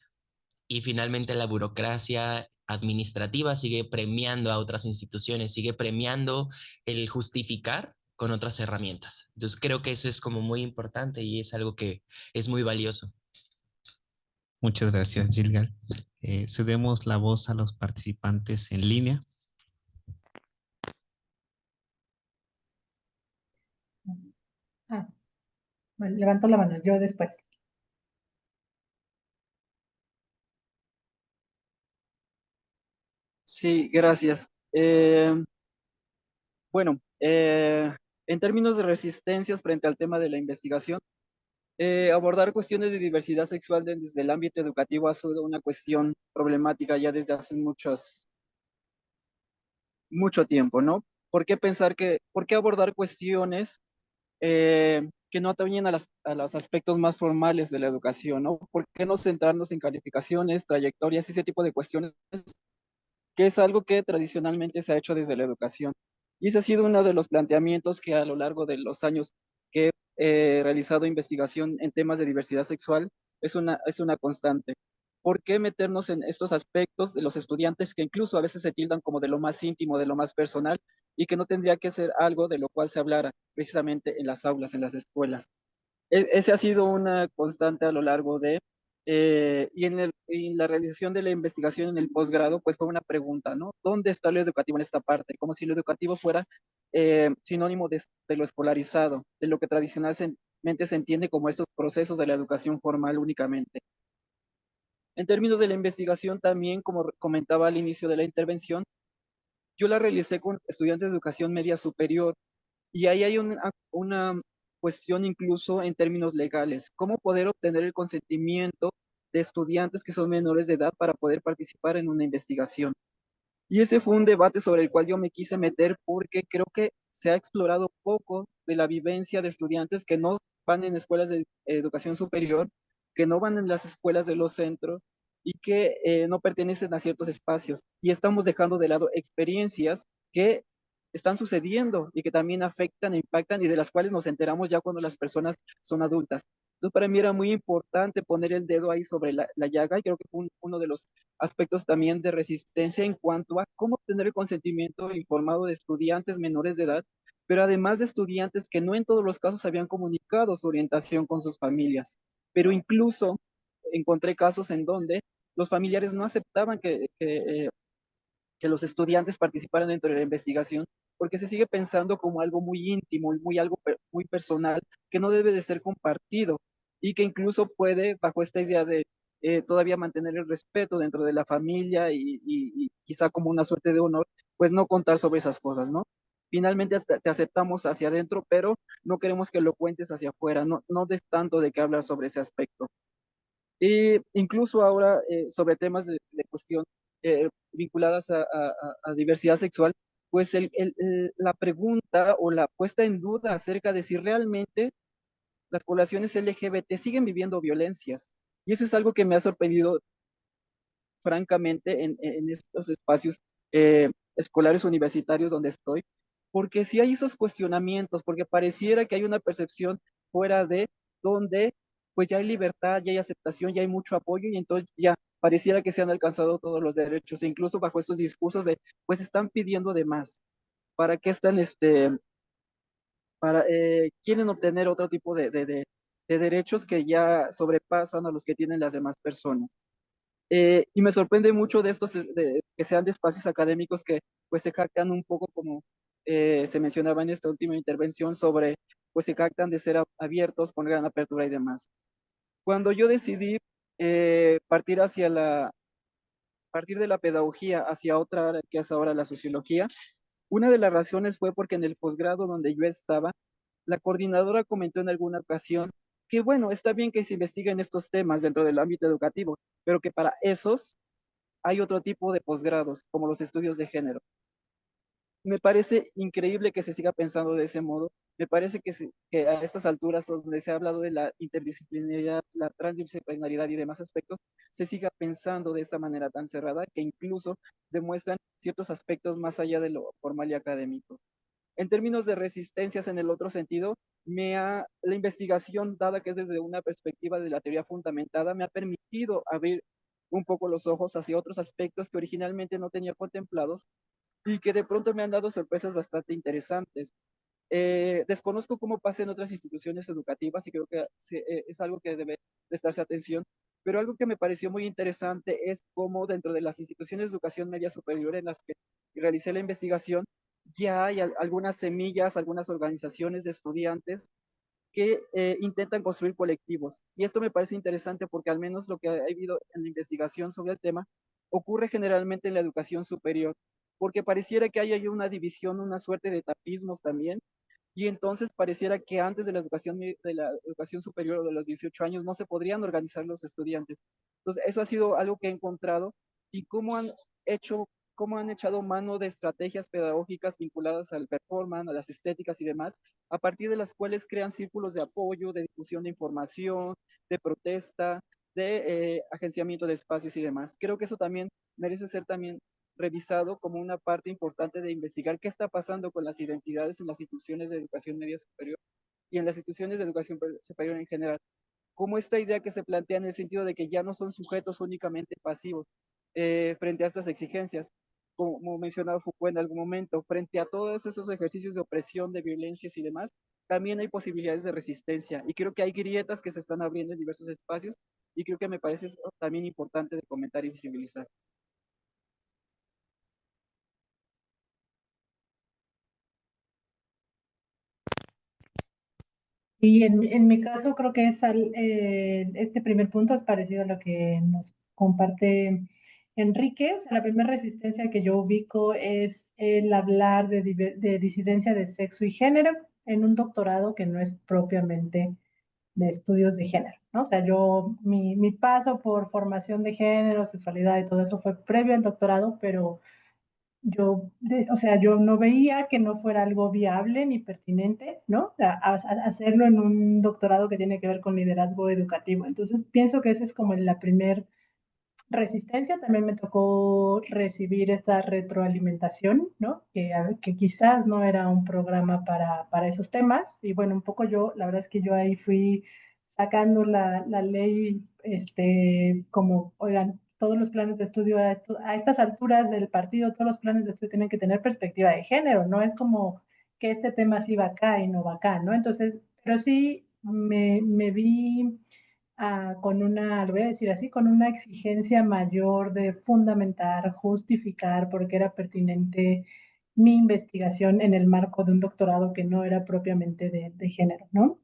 y finalmente la burocracia administrativa sigue premiando a otras instituciones, sigue premiando el justificar con otras herramientas. Entonces creo que eso es como muy importante y es algo que es muy valioso. Muchas gracias, Gilgal. Cedemos la voz a los participantes en línea. Ah, bueno, levanto la mano, yo después. Sí, gracias. Bueno, en términos de resistencias frente al tema de la investigación, abordar cuestiones de diversidad sexual desde el ámbito educativo ha sido una cuestión problemática ya desde hace mucho tiempo, ¿no? ¿Por qué abordar cuestiones que no atañen a los aspectos más formales de la educación, ¿no? ¿Por qué no centrarnos en calificaciones, trayectorias, ese tipo de cuestiones, que es algo que tradicionalmente se ha hecho desde la educación? Y ese ha sido uno de los planteamientos que a lo largo de los años que he realizado investigación en temas de diversidad sexual es una constante. ¿Por qué meternos en estos aspectos de los estudiantes que incluso a veces se tildan como de lo más íntimo, de lo más personal, y que no tendría que ser algo de lo cual se hablara precisamente en las aulas, en las escuelas? Ese ha sido una constante a lo largo y en la realización de la investigación en el posgrado, pues fue una pregunta, ¿no? ¿Dónde está lo educativo en esta parte? Como si lo educativo fuera sinónimo de lo escolarizado, de lo que tradicionalmente se entiende como estos procesos de la educación formal únicamente. En términos de la investigación también, como comentaba al inicio de la intervención, yo la realicé con estudiantes de educación media superior y ahí hay una cuestión incluso en términos legales, cómo poder obtener el consentimiento de estudiantes que son menores de edad para poder participar en una investigación. Y ese fue un debate sobre el cual yo me quise meter porque creo que se ha explorado poco de la vivencia de estudiantes que no van en escuelas de educación superior, que no van en las escuelas de los centros y que no pertenecen a ciertos espacios. Y estamos dejando de lado experiencias que están sucediendo y que también afectan e impactan y de las cuales nos enteramos ya cuando las personas son adultas. Entonces, para mí era muy importante poner el dedo ahí sobre la llaga y creo que fue uno de los aspectos también de resistencia en cuanto a cómo obtener el consentimiento informado de estudiantes menores de edad, pero además de estudiantes que no en todos los casos habían comunicado su orientación con sus familias, pero incluso encontré casos en donde los familiares no aceptaban que los estudiantes participaran dentro de la investigación, porque se sigue pensando como algo muy íntimo, muy personal, que no debe de ser compartido y que incluso puede, bajo esta idea de todavía mantener el respeto dentro de la familia y quizá como una suerte de honor, pues no contar sobre esas cosas, ¿no? Finalmente te aceptamos hacia adentro, pero no queremos que lo cuentes hacia afuera, no des tanto de qué hablar sobre ese aspecto. Y incluso ahora sobre temas de cuestión vinculadas a diversidad sexual, pues la pregunta o la puesta en duda acerca de si realmente las poblaciones LGBT siguen viviendo violencias. Y eso es algo que me ha sorprendido francamente en estos espacios escolares universitarios donde estoy, porque si hay esos cuestionamientos, porque pareciera que hay una percepción fuera de donde pues ya hay libertad, ya hay aceptación, ya hay mucho apoyo y entonces ya pareciera que se han alcanzado todos los derechos, e incluso bajo estos discursos de pues están pidiendo de más, para qué están quieren obtener otro tipo de derechos que ya sobrepasan a los que tienen las demás personas. Y me sorprende mucho de estos, que sean de espacios académicos que pues se jactan un poco como se mencionaba en esta última intervención sobre, pues se jactan de ser abiertos con gran apertura y demás. Cuando yo decidí partir de la pedagogía hacia otra área que es ahora la sociología, una de las razones fue porque en el posgrado donde yo estaba, la coordinadora comentó en alguna ocasión que, bueno, está bien que se investiguen estos temas dentro del ámbito educativo, pero que para esos hay otro tipo de posgrados, como los estudios de género. Me parece increíble que se siga pensando de ese modo. Me parece que a estas alturas, donde se ha hablado de la interdisciplinaridad, la transdisciplinaridad y demás aspectos, se siga pensando de esta manera tan cerrada que incluso demuestran ciertos aspectos más allá de lo formal y académico. En términos de resistencias en el otro sentido, la investigación, dada que es desde una perspectiva de la teoría fundamentada, me ha permitido abrir un poco los ojos hacia otros aspectos que originalmente no tenía contemplados y que de pronto me han dado sorpresas bastante interesantes. Desconozco cómo pasa en otras instituciones educativas y creo que es algo que debe prestarse atención, pero algo que me pareció muy interesante es cómo dentro de las instituciones de educación media superior en las que realicé la investigación, ya hay algunas semillas, algunas organizaciones de estudiantes que intentan construir colectivos. Y esto me parece interesante porque al menos lo que he habido en la investigación sobre el tema ocurre generalmente en la educación superior, porque pareciera que hay una división, una suerte de tapismos también, y entonces pareciera que antes de la educación superior o de los 18 años no se podrían organizar los estudiantes. Entonces, eso ha sido algo que he encontrado y hecho, cómo han echado mano de estrategias pedagógicas vinculadas al performance, a las estéticas y demás, a partir de las cuales crean círculos de apoyo, de difusión de información, de protesta, de agenciamiento de espacios y demás. Creo que eso también merece ser también revisado como una parte importante de investigar qué está pasando con las identidades en las instituciones de educación media superior y en las instituciones de educación superior en general. Como esta idea que se plantea en el sentido de que ya no son sujetos únicamente pasivos frente a estas exigencias, como mencionaba Foucault en algún momento, frente a todos esos ejercicios de opresión, de violencias y demás, también hay posibilidades de resistencia. Y creo que hay grietas que se están abriendo en diversos espacios y creo que me parece también importante de comentar y visibilizar. Y en mi caso creo que este primer punto es parecido a lo que nos comparte Enrique. O sea, la primera resistencia que yo ubico es el hablar de disidencia de sexo y género en un doctorado que no es propiamente de estudios de género, ¿no? O sea, mi paso por formación de género, sexualidad y todo eso fue previo al doctorado, pero o sea, yo no veía que no fuera algo viable ni pertinente, ¿no? Hacerlo en un doctorado que tiene que ver con liderazgo educativo. Entonces, pienso que ese es como resistencia, también me tocó recibir esta retroalimentación, ¿no? Que quizás no era un programa para esos temas. Y bueno, un poco yo, la verdad es que yo ahí fui sacando la ley, como, oigan, todos los planes de estudio a estas alturas del partido, todos los planes de estudio tienen que tener perspectiva de género, no es como que este tema sí va acá y no va acá, ¿no? Entonces, pero sí me vi con una, lo voy a decir así, con una exigencia mayor de fundamentar, justificar por qué era pertinente mi investigación en el marco de un doctorado que no era propiamente de género, ¿no?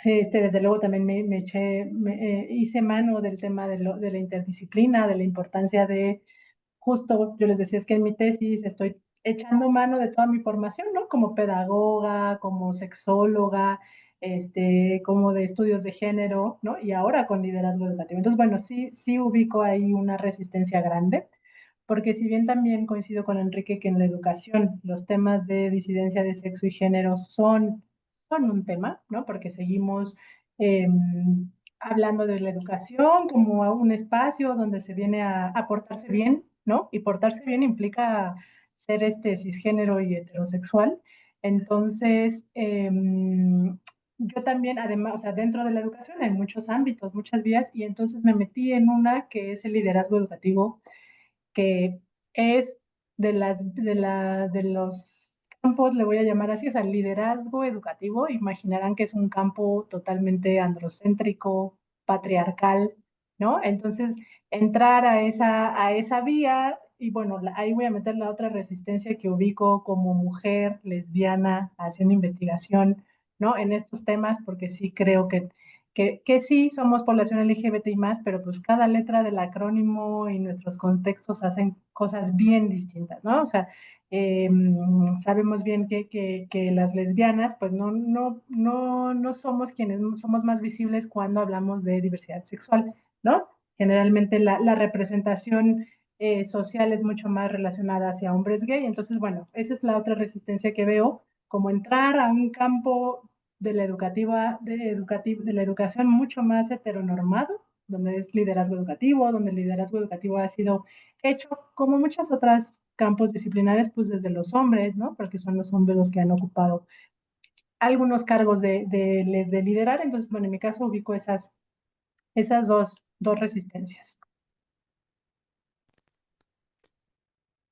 Desde luego también hice mano del tema de la interdisciplina, de la importancia de, justo yo les decía, es que en mi tesis estoy echando mano de toda mi formación, ¿no? Como pedagoga, como sexóloga, como de estudios de género, ¿no? Y ahora con liderazgo educativo. Entonces, bueno, sí ubico ahí una resistencia grande, porque si bien también coincido con Enrique que en la educación los temas de disidencia de sexo y género son un tema, ¿no? Porque seguimos eh, hablando de la educación como a un espacio donde se viene a portarse bien, ¿no? Y portarse bien implica ser cisgénero y heterosexual. Entonces, yo también, además, o sea, dentro de la educación hay muchos ámbitos, muchas vías, y entonces me metí en una que es el liderazgo educativo, que es de los campos, le voy a llamar así, o sea, liderazgo educativo, imaginarán que es un campo totalmente androcéntrico, patriarcal, ¿no? Entonces, entrar a esa vía, y bueno, ahí voy a meter la otra resistencia que ubico como mujer lesbiana haciendo investigación, ¿no? En estos temas, porque sí creo que sí somos población LGBTI más, pero pues cada letra del acrónimo y nuestros contextos hacen cosas bien distintas, ¿no? O sea, sabemos bien que las lesbianas, pues no somos quienes somos más visibles cuando hablamos de diversidad sexual, ¿no? Generalmente la representación social es mucho más relacionada hacia hombres gay, entonces, bueno, esa es la otra resistencia que veo, como entrar a un campo de la de la educación mucho más heteronormado, donde es liderazgo educativo, donde el liderazgo educativo ha sido hecho como muchos otros campos disciplinares, pues desde los hombres, ¿no? Porque son los hombres los que han ocupado algunos cargos de liderar. Entonces, bueno, en mi caso ubico esas dos resistencias.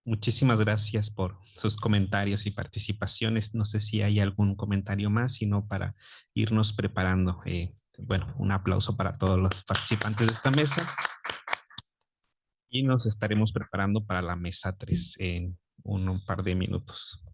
Muchísimas gracias por sus comentarios y participaciones. No sé si hay algún comentario más, sino para irnos preparando. Bueno, un aplauso para todos los participantes de esta mesa y nos estaremos preparando para la mesa 3 en un par de minutos.